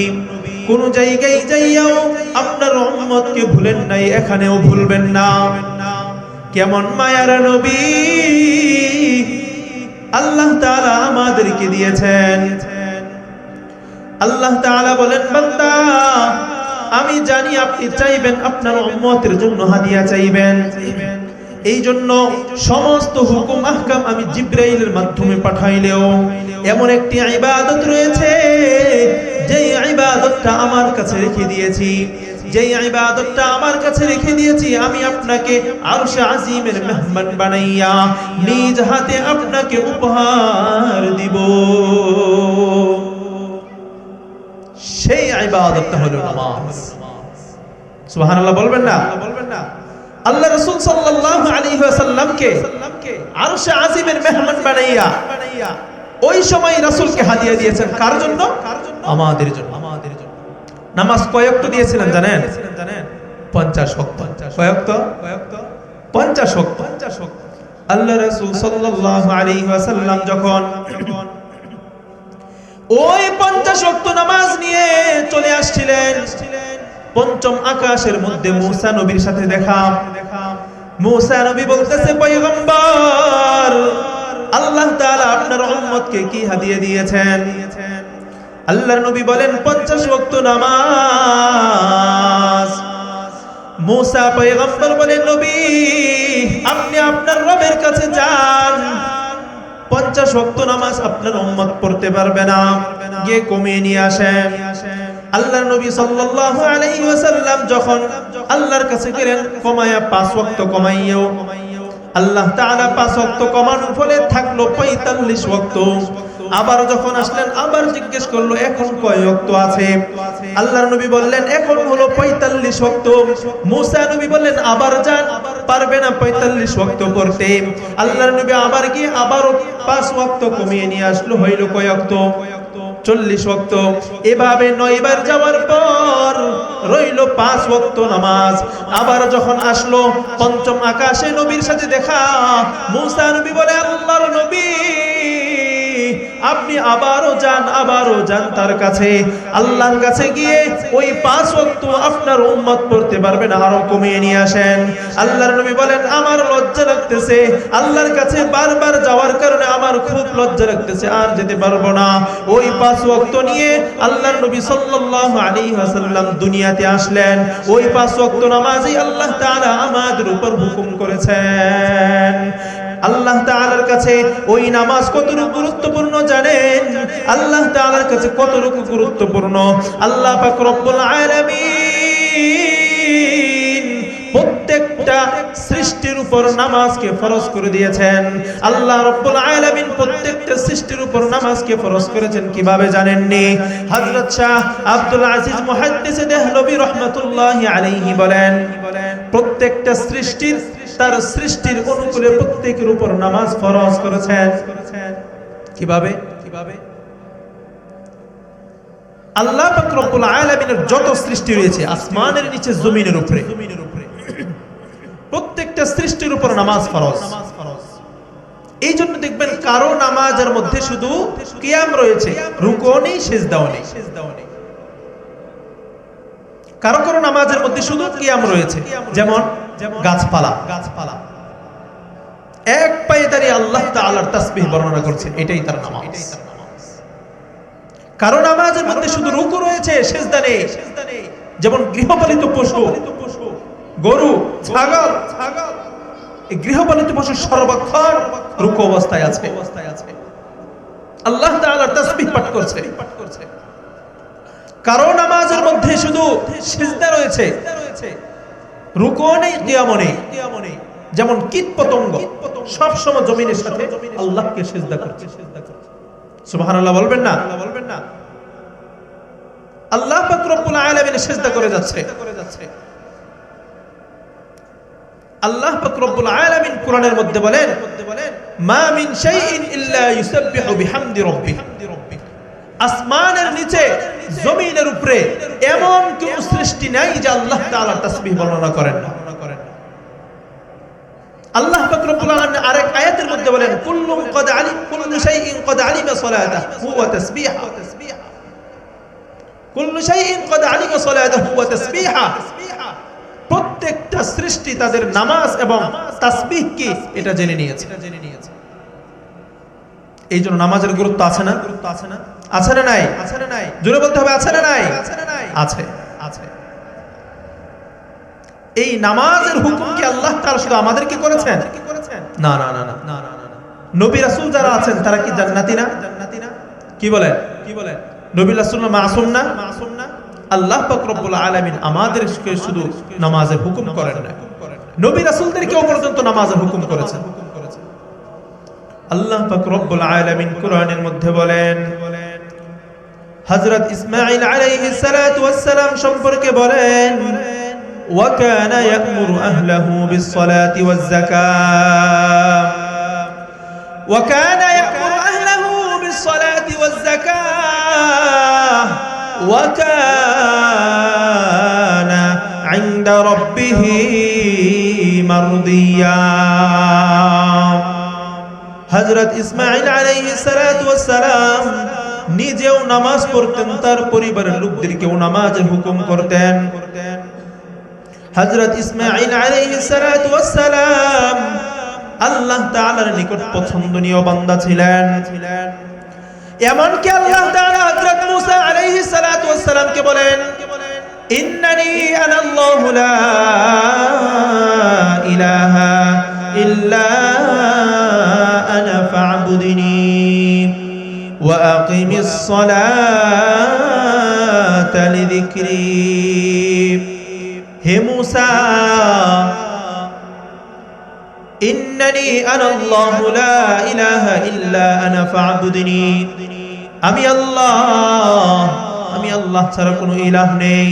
কোন জায়গায় যাইয়াও আপনার উম্মতকে ভুলেন নাই, এখানেও ভুলবেন না। কেমন মায়ার নবী আল্লাহ তাআলা আমাদেরকে দিয়েছেন। আল্লাহ তাআলা বলেন, বান্দা, আমি জানি আপনি চাইবেন আপনার উম্মতের জন্য হাদিয়া চাইবেন। এই জন্য সমস্ত হুকুম আহকাম আমি জিবরাইলের মাধ্যমে পাঠাইলেও এমন একটি ইবাদত রয়েছে, যে ইবাদতটা আমার কাছে রেখে দিয়েছি, যে ইবাদতটা আমার কাছে রেখে দিয়েছি, আমি আপনাকে আরশে আজিমের মেহমান বানাইয়া নিজ হাতে আপনাকে উপহার দিব। সেই ইবাদতটা হলো নামাজ। সুবহানাল্লাহ বলবেন না? আল্লাহ রাসূল সাল্লাল্লাহু আলাইহি ওয়াসাল্লামকে আরশে আজিমের মেহমান বানাইয়া ওই সময় রাসূলকে হাদিয়া দিয়েছেন। কার জন্য? আমাদের জন্য। নামাজ কয় ওয়াক্ত দিয়েছিলেন জানেন? 50 ওয়াক্ত। কয় ওয়াক্ত? 50 ওয়াক্ত। আল্লাহ রাসূল সাল্লাল্লাহু আলাইহি ওয়াসাল্লাম যখন ওই 50 ওয়াক্ত নামাজ নিয়ে চলে আসছিলেন, পঞ্চম আকাশের মধ্যে মূসা নবীর সাথে দেখা। মূসা নবী বলতেছে, পয়গম্বর, আল্লাহ তাআলা আপনার উম্মতকে কি হাদিয়া দিয়েছেন? আল্লাহর নবী বলেন, 50 ওয়াক্ত নামাজ। মূসা পয়গম্বর বলেন, নবী, আপনি আপনার রবের কাছে যান, 50 ওয়াক্ত নামাজ আপনার উম্মত পড়তে পারবে না, গিয়ে কমিয়ে নিয়ে আসেন। আল্লাহর নবী সাল্লাল্লাহু আলাইহি ওয়াসাল্লাম যখন আল্লাহর কাছে গেলেন, কমায়া 5 ওয়াক্ত কমাইও। আল্লাহ তাআলা 5 ওয়াক্ত কমানোর ফলে থাকলো 45 ওয়াক্ত। আবার যখন আসলেন, আবার জিজ্ঞেস করলো, এখন কয় ওয়াক্ত আছে? আল্লাহর নবী বললেন, এখন হলো 45 ওয়াক্ত। মূসা নবী বললেন, আবার যান, পারবে না 45 ওয়াক্ত পড়তে। আল্লাহর নবী আবার গিয়ে আবারও 5 ওয়াক্ত কমিয়ে নিয়ে আসলো, হইল কয় ওয়াক্ত? 40 ওয়াক্ত। এভাবে 9 বার যাওয়ার পর রইল 5 ওয়াক্ত নামাজ। আবার যখন আসলো পঞ্চম আকাশে নবীর সাথে দেখা, মূসা নবী বলে, আল্লাহর নবী, আপনি আবারও যান তার কাছে, আল্লাহর কাছে গিয়ে ওই 5 ওয়াক্ত আপনার উম্মত পড়তে পারবে না, আরো কমিয়ে নিয়ে আসেন। আল্লাহর নবী বলেন আমার লজ্জা লাগতেছে, আল্লাহর কাছে বারবার যাওয়ার কারণে আমার খুব লজ্জা লাগতেছে, আর যেতে পারবো না। ওই 5 ওয়াক্ত নিয়ে আল্লাহর নবী সাল্লাল্লাহু আলাইহি ওয়াসাল্লাম দুনিয়াতে আসলেন। ওই 5 ওয়াক্ত নামাজই আল্লাহ তাআলা আমাদের উপর হুকুম করেছেন। আল্লাহ তাআলার কাছে ওই নামাজ কতটুকু গুরুত্বপূর্ণ জানেন? আল্লাহ তাআলার কাছে কতটুকু গুরুত্বপূর্ণ, আল্লাহ পাক রব্বুল আলামিন প্রত্যেকটা সৃষ্টির উপর নামাজকে ফরজ করে দিয়েছেন। আল্লাহ রব্বুল আলামিন প্রত্যেকটা সৃষ্টির উপর নামাজকে ফরজ করেছেন কিভাবে জানেননি? হযরত শাহ আব্দুল আজিজ মুহাদ্দিস দেহলভী রাহমাতুল্লাহি আলাইহি বলেন, প্রত্যেকটা সৃষ্টির তার সৃষ্টির অনুকূলে প্রত্যেকের উপর নামাজ ফরজ করেছেন। কিভাবে? আল্লাহ পাক রব্বুল আলামিনের যত সৃষ্টি রয়েছে আসমানের নিচে জমিনের উপরে, প্রত্যেকটা সৃষ্টির উপর নামাজ ফরজ। এই জন্য দেখবেন কারো নামাজের মধ্যে শুধু কিয়াম রয়েছে, রুকুও নেই, সিজদাও নেই। কারো কারো নামাজের মধ্যে শুধু কিয়াম রয়েছে, যেমন গাছপালা এক পায়ে দাঁড়িয়ে আল্লাহ তাআলার তাসবিহ বর্ণনা করছেন, এটাই তার নামাজ। কারো নামাজের মধ্যে শুধু রুকু রয়েছে, সিজদা নেই, যেমন গৃহপালিত পশু গরু, ছাগল, এই গৃহপালিত পশু সর্বক্ষণ রুকু অবস্থায় আছে, আল্লাহ তাআলার তাসবিহ পাঠ করছে। কারো নামাজের মধ্যে শুধু সিজদা রয়েছে, রুকুও নেই, কিয়ামও নেই, যেমন কীট পতঙ্গ সব সময় জমিনের সাথে আল্লাহকে সিজদা করছে। সুবহানাল্লাহ বলবেন না? আল্লাহ পাক রব্বুল আলামিন সিজদা করে যাচ্ছে। আল্লাহ পাক রব্বুল আলামিন কোরআনের মধ্যে বলেন, মা মিন শাইইন ইল্লা ইউসাব্বিহু বিহামদি রাব্বিহি। আসমানের নিচে জমিনের উপরে এমন কোন সৃষ্টি নাই যে আল্লাহ তাআলার তাসবিহ বর্ণনা করেন না। আল্লাহ পাক রব্বুল আলামিন আরেক আয়াতের মধ্যে বলেন, কুল্লু শাইইন ক্বাদ আলিমা সালাতাহু ওয়া তাসবিহা। কুল্লু শাইইন ক্বাদ আলিমা সালাতাহু ওয়া তাসবিহা। প্রত্যেকটা সৃষ্টি তাদের নামাজ এবং তাসবিহ কি এটা জেনে নিয়েছে। এই জন্য নামাজের গুরুত্ব আছে না? আছে না নাই? জোরে বলতে হবে, আছে না নাই? আছে। এই নামাজের হুকুম কি আল্লাহ তাআলা শুধু আমাদেরকে করেছেন? না। নবী রাসূল যারা আছেন তারা কি জান্নাতি না? কি বলেন? নবী রাসূল মাসুম না? আল্লাহ পাক রব্বুল আলামিন আমাদেরকে শুধু নামাজের হুকুম করেন না, নবী রাসূলদেরকেও পর্যন্ত নামাজের হুকুম করেছেন। আল্লাহ পাক রব্বুল আলামিন কোরআনের মধ্যে বলেন, হযরত ইসমাঈল আলাইহিস সালাতু ওয়াস সালাম সম্পর্কে বলেন, ওয়া কানা ইয়া'মুরু আহলাহু বিস-সালাতি ওয়াজ-যাকাহ, ওয়া কানা ইয়া'মুরু আহলাহু বিস-সালাতি ওয়াজ-যাকাহ, ওয়া কানা 'ইনদা রাব্বিহি মারদিয়া। হযরত ইসমাঈল আলাইহিস সালাতু ওয়াস সালাম নিজেও নামাজ পড়তেন, তার পরিবারের লোকদেরকেও নামাজের হুকুম করতেন। হযরত ইসমাঈল আলাইহিস সালাতু ওয়াস সালাম আল্লাহ তাআলার নিকট পছন্দনীয় বান্দা ছিলেন। এমনকি আল্লাহ তাআলা হযরত মূসা আলাইহিস সালাতু ওয়াস সালামকে বলেন, ইন্নানি আনাল্লাহু লা ইলাহা ইল্লা আনা ফা'বুদনি ওয়া আকিমিস সালাতা লিযিকরি। হে মূসা, ইন্নানি আনাল্লাহু লা ইলাহা ইল্লা আনা ফা'বুদনি, আমি আল্লাহ ছাড়া কোনো ইলাহ নেই,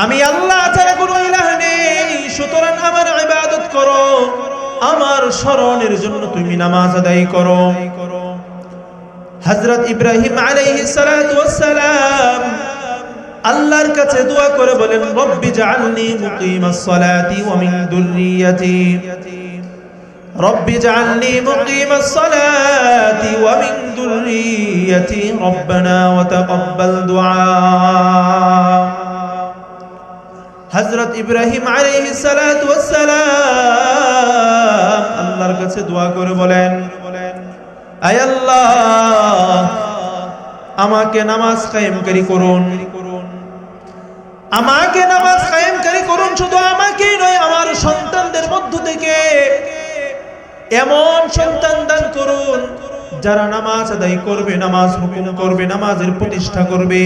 আমি আল্লাহ ছাড়া কোনো ইলাহ নেই, সুতরাং আমার ইবাদত করো, আমার স্মরণের জন্য তুমি নামাজ আদায় করো। হযরত ইব্রাহিম আলাইহিস সালাতু ওয়াস সালাম আল্লাহর কাছে দোয়া করে বলেন, রব্বি জাআলনি মুকিমাস সালাতি ওয়া মিন দুররিয়াতি, رب اجعلني مقيم الصلاة ومن ذريتي ربنا وتقبل دعاء হযরত ইব্রাহিম আলাইহিস সালাতু ওয়াস সালাম আল্লাহর কাছে দোয়া করে বলেন, আয় আল্লাহ, আমাকে নামাজ কায়েমকারী করুন, আমাকে নামাজ কায়েমকারী করুন। শুধু আমাকেই নয়, আমার সন্তানদের মধ্য থেকে এমন সন্তান দান করুন যারা নামাজ আদায় করবে, নামাজ হুকুম করবে, নামাজের প্রতিষ্ঠা করবে।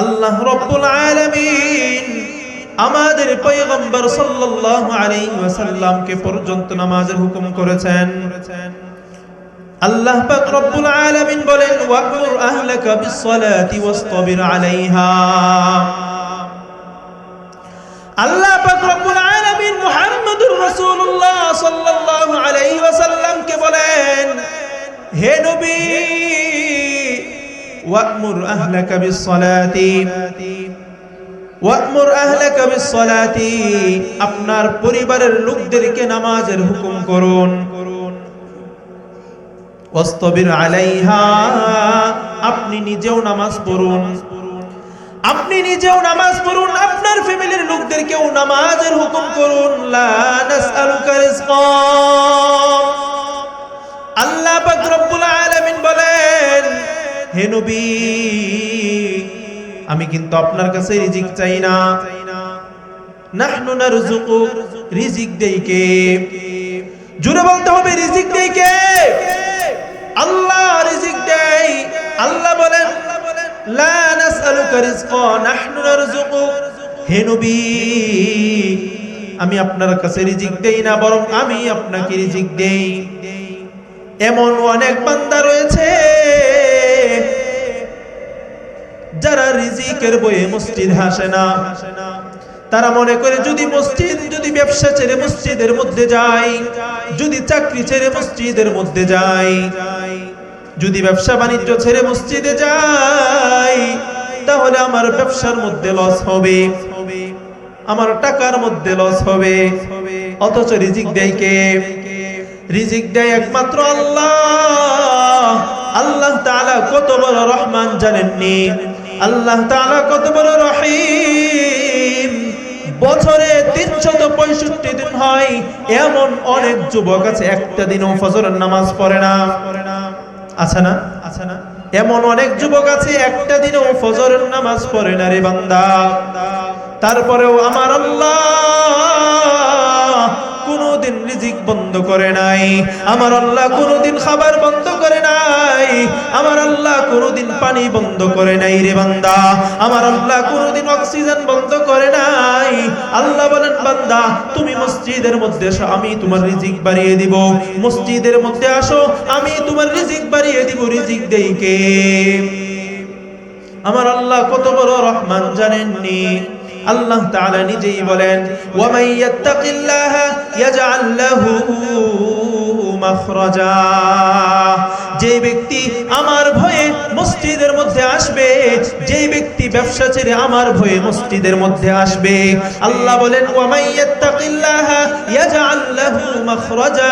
আল্লাহ রাব্বুল আলামিন আমাদের পয়গম্বর সাল্লাল্লাহু আলাইহি ওয়াসাল্লামকে পর্যন্ত নামাজের হুকুম করেছেন। আল্লাহ পাক রব্বুল আলামিন বলেন, ওয়াকুর আহলাকা বিসসালাতি ওয়াসতাবির আলাইহা। আল্লাহ পাক রব্বুল আলামিন মুহাম্মদুর রাসূলুল্লাহ সাল্লাল্লাহু আলাইহি ওয়াসাল্লামকে বলেন, হে নবী, ওয়া'মুর আহলাকা বিসসালাতি, ওয়া'মুর আহলাকা বিসসালাতি, আপনার পরিবারের লোকদেরকে নামাজের হুকুম করুন। ওয়াসতাবির আলাইহা, আপনি নিজেও নামাজ পড়ুন, আপনি নিজেও নামাজ পড়ুন, আপনার ফ্যামিলির লোকদেরকেও নামাজের হুকুম করুন। লা নাসআলুকা রিজকা, আল্লাহ পাক রব্বুল আলামিন বলেন, হে নবী, আমি কিন্তু আপনার কাছে রিজিক চাই না। নাহনু নারযুকুক, রিজিক দেই কে? জোরে বলতে হবে, রিজিক দেই কে? আল্লাহ রিজিক দেয়। আল্লাহ বলেন, লা নাসআলুকা রিজকা নাহনু নারযুকুক, হে নবী, আমি আপনার কাছে রিজিক দেই না, বরং আমি আপনাকে রিজিক দেই। এমন অনেক বান্দা রয়েছে যারা রিজিকের বয়ে মসজিদ আসে না। তারা মনে করে যদি ব্যবসা ছেড়ে মসজিদের মধ্যে যাই, যদি চাকরি ছেড়ে মসজিদের মধ্যে যাই, যদি ব্যবসা বাণিজ্য ছেড়ে মসজিদে যাই, তাহলে আমার ব্যবসার মধ্যে লস হবে, আমার টাকার মধ্যে লস হবে। অথচ রিজিক দেয় কে? রিজিক দেয় একমাত্র আল্লাহ। আল্লাহ তাআলা কত বড় রহমান জানেননি? আল্লাহ তাআলা কত বড় রহিম। বছরে 365 দিন হয়, এমন অনেক যুবক আছে একটা দিনও ফজরের নামাজ পড়ে না। আছে না? আছে না? এমন অনেক যুবক আছে একটা দিনও ফজরের নামাজ পড়ে না রে বান্দা। তারপরেও আমার আল্লাহ কোনদিন রিজিক বন্ধ করে নাই, আমার আল্লাহ কোনদিন খাবার বন্ধ করে নাই, আমার আল্লাহ কোনদিন পানি বন্ধ করে নাই রে বান্দা, আমার আল্লাহ কোনদিন অক্সিজেন বন্ধ করে নাই। আল্লাহ বলেন, বান্দা তুমি মসজিদের মধ্যে আসো, আমি তোমার রিজিক বাড়িয়ে দিব। মসজিদের মধ্যে আসো, আমি তোমার রিজিক বাড়িয়ে দিব। রিজিক দেই কে? আমার আল্লাহ কত বড় রহমান জানেননি? আল্লাহ তাআলা নিজেই বলেন, ওয়া মান ইয়াত্তাকিল্লাহা ইয়াজআল লাহু মাখরাজা। যে ব্যক্তি আমার ভয়ে মসজিদের মধ্যে আসবে, যে ব্যক্তি ব্যবসা ছেড়ে আমার ভয়ে মসজিদের মধ্যে আসবে, আল্লাহ বলেন, ওয়া মান ইয়াত্তাকিল্লাহা ইয়াজআল লাহু মাখরাজা,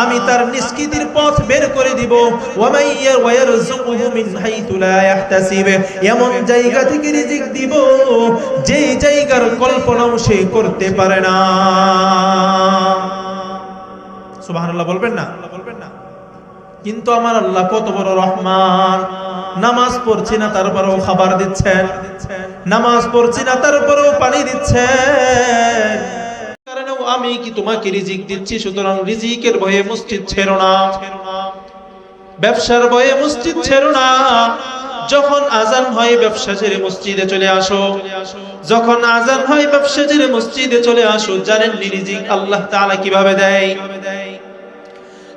আমি তার নিষ্কৃতির পথ বের করে দিব। ওয়া মান ইয়ারযুকুহু মিন হাইতু লা ইয়াহতাসিব, এমন জায়গা থেকে রিজিক দিব যেই জায়গার কল্পনাও সে করতে পারে না। সুবহানাল্লাহ বলবেন না? কিন্তু আমার আল্লাহ কত বড় রহমান। নামাজ পড়ছি না তারপরেও খাবার দিচ্ছেন, নামাজ পড়ছি না তারপরেও পানি দিচ্ছেন। কারণেও আমি কি তোমাকে রিজিক দিচ্ছি, সুতরাং রিজিকের ভয়ে মসজিদ ছেড়ো না, ব্যবসার ভয়ে মসজিদ ছেড়ো না। যখন আজান হয় ব্যবসা ছেড়ে মসজিদে চলে আসো, যখন আজান হয় ব্যবসা ছেড়ে মসজিদে চলে আসো। জানেন রিজিক আল্লাহ তাআলা কিভাবে দেয়?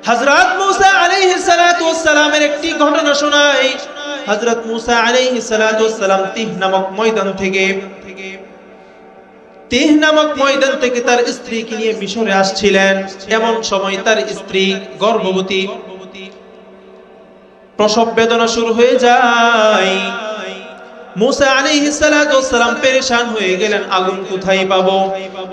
হযরত মূসা আলাইহিস সালাতু ওয়াস সালামের একটি ঘটনা শোনাই। হযরত মূসা আলাইহিস সালাতু ওয়াস সালাম তিহ নামক ময়দান থেকে তার স্ত্রীকে নিয়ে মিশরে আসছিলেন। এমন সময় তার স্ত্রী গর্ভবতী, প্রসব বেদনা শুরু হয়ে যায়। মুসা আলাইহিস সালাতু ওয়াস সালাম পেরেশান হয়ে গেলেন, আগুন কোথায় পাবো,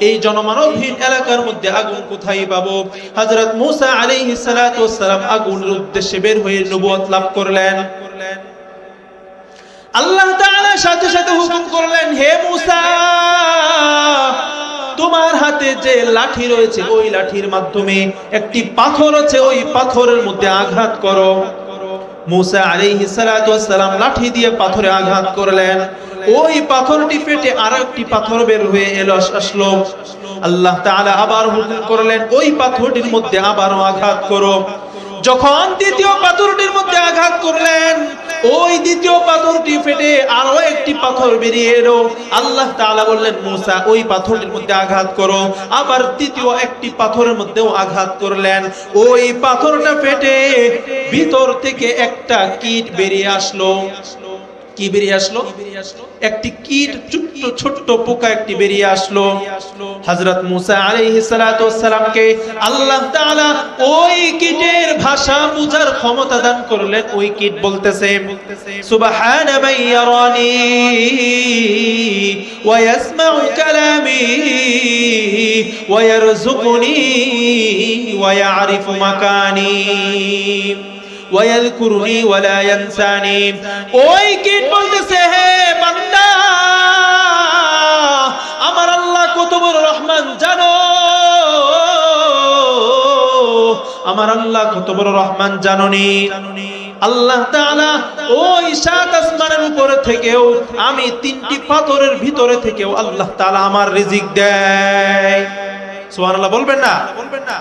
এই জনমানবহীন এলাকার মধ্যে আগুন কোথায় পাবো। হযরত মুসা আলাইহিস সালাতু ওয়াস সালাম আগুনের উদ্দেশ্যে বের হয়ে নবুয়ত লাভ করলেন। আল্লাহ তাআলা সাথে সাথে হুকুম করলেন, হে মুসা, তোমার হাতে যে লাঠি রয়েছে ওই লাঠির মাধ্যমে একটি পাথর আছে, ওই পাথরের মধ্যে আঘাত করো। মুসা আলাইহিস সালাতু ওয়াস সালাম লাঠি দিয়ে পাথরে আঘাত করলেন, ওই পাথরটি ফেটে আরেকটি পাথর বের হয়ে আসলো। আল্লাহ তাআলা আবার হুকুম করলেন, ওই পাথরটির মধ্যে আবারও আঘাত করো। যখন দ্বিতীয় পাথরটির মধ্যে আঘাত করলেন, ওই দ্বিতীয় পাথরটি ফেটে আরো একটি পাথর বেরিয়ে এলো। আল্লাহ তাআলা বললেন, মুসা ওই পাথরটির মধ্যে আঘাত করো। আবার তৃতীয় একটি পাথরের মধ্যেও আঘাত করলেন, ওই পাথরটা ফেটে ভিতর থেকে একটা কীট বেরিয়ে আসলো। কি বেরিয়ে আসলো? একটি কীট, ছোট্ট ছোট্ট পোকা একটি বেরিয়ে আসলো। হযরত মুসা আলাইহিস সালাতু ওয়াস সালামকে আল্লাহ তাআলা ওই কীটের ভাষা বুঝার ক্ষমতা দান করলেন। ওই কীট বলতেছে, সুবহানা মান ইয়ারানি ওয়া ইয়াসমাউ কালামি ওয়া ইয়ারযুকুনি ওয়া ইয়ারিফু মাকানি ওয়ায়াযকুরুনি ওয়ালা ইয়ানসানি। ওই কীট বলতেছে, হে বান্দা, আমার আল্লাহ কত বড় রহমান জানো, আমার আল্লাহ কত বড় রহমান জানোনি। আল্লাহ তাআলা ওই সাত আসমানের উপরে থেকেও, আমি তিনটি পাথরের ভিতরে থেকেও আল্লাহ তাআলা আমার রিজিক দেয়। সুবহানাল্লাহ বলবেন না? বলবেন না?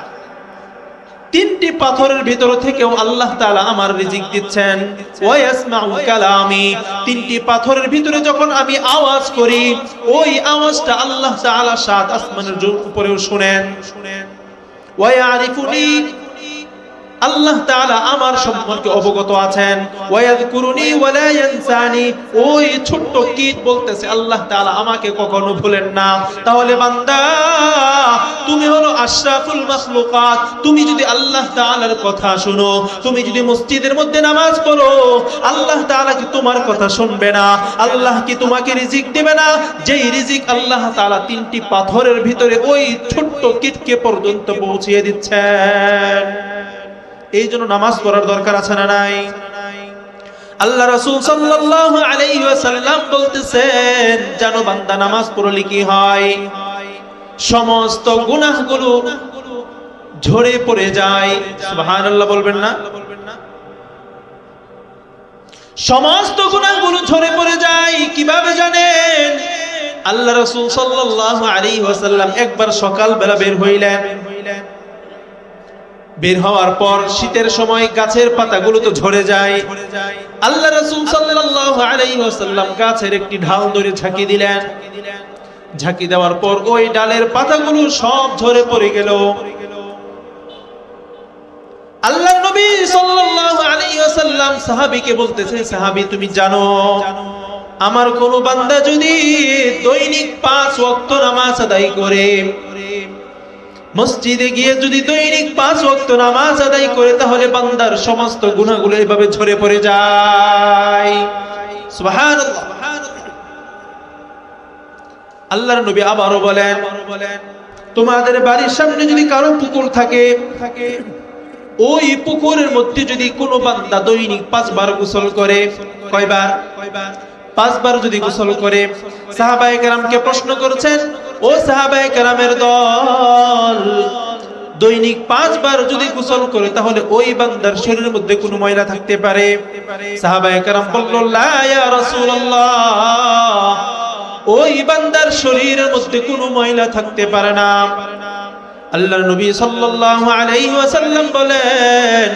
তিনটি পাথরের ভিতর থেকেও আল্লাহ তাআলা আমার রিজিক দিচ্ছেন। ওয়া ইয়াসমাউ কালামি, তিনটি পাথরের ভিতরে যখন আমি আওয়াজ করি, ওই আওয়াজটা আল্লাহ তাআলা সাত আসমানের উপরেও শুনেন। ওয়া ইয়ারিফুনি, আল্লাহ তাআলা আমার সম্পর্কে অবগত আছেন। ওয়া ইয়াযকুরুনি ওয়া লা ইয়ানসানি, ওই ছোট্ট কীট বলতেছে আল্লাহ তাআলা আমাকে কখনো ভুলেন না। তাহলে বান্দা, তুমি হলো আশরাফুল মাখলুকাত, তুমি যদি আল্লাহ তাআলার কথা শুনো, তুমি যদি মসজিদের মধ্যে নামাজ পড়ো, আল্লাহ তাআলা কি তোমার কথা শুনবে না? আল্লাহ কি তোমাকে রিজিক দেবে না? যেই রিজিক আল্লাহ তাআলা তিনটি পাথরের ভিতরে ওই ছোট্ট কীটকে পর্যন্ত পৌঁছিয়ে দিচ্ছেন। এই জন্য নামাজ পড়ার দরকার আছে না নাই? আল্লাহ রাসূল সাল্লাল্লাহু আলাইহি ওয়াসাল্লাম বলতেছেন, জানো বান্দা, নামাজ পড়লে কি হয়? সমস্ত গুনাহগুলো ঝরে পড়ে যায়। সুবহানাল্লাহ বলবেন না? সমস্ত গুনাহগুলো ঝরে পড়ে যায়। কিভাবে জানেন? আল্লাহ রাসূল সাল্লাল্লাহু আলাইহি ওয়াসাল্লাম একবার সকাল বেলা বের হইলেন। বের হওয়ার পর শীতের সময় গাছের পাতাগুলো তো ঝরে যায়। আল্লাহ রাসূল সাল্লাল্লাহু আলাইহি ওয়াসাল্লাম গাছের একটি ঢাল ধরে ঝাঁকি দিলেন। ঝাঁকি দেওয়ার পর ওই ডালের পাতাগুলো সব ঝরে পড়ে গেল। আল্লাহর নবী সাল্লাল্লাহু আলাইহি ওয়াসাল্লাম সাহাবীকে বলতেছে, সাহাবী তুমি জানো, আমার কোন বান্দা যদি দৈনিক 5 ওয়াক্ত নামাজ আদায় করে, মসজিদে গিয়ে যদি দৈনিক 5 ওয়াক্ত নামাজ আদায় করে, তাহলে বান্দার সমস্ত গুনাহগুলো এভাবে ঝরে পড়ে যায়। সুবহানাল্লাহ। আল্লাহর নবী আবারো বলেন, তোমাদের বাড়ির সামনে যদি কারো পুকুর থাকে, ওই পুকুরের মধ্যে যদি কোনো বান্দা দৈনিক 5 বার গোসল করে, কয়বার? 5 বার যদি গোসল করে। সাহাবায়ে কেরামকে প্রশ্ন করেছেন, ও সাহাবায়ে কেরামের দল, দৈনিক 5 বার যদি গোসল করে, তাহলে ওই বান্দার শরীরের মধ্যে কোনো ময়লা থাকতে পারে? সাহাবায়ে কেরাম বলল, লা ইয়া রাসূলুল্লাহ, ওই বান্দার শরীরের মধ্যে কোনো ময়লা থাকতে পারে না। আল্লাহর নবী সাল্লাল্লাহু আলাইহি ওয়াসাল্লাম বলেন,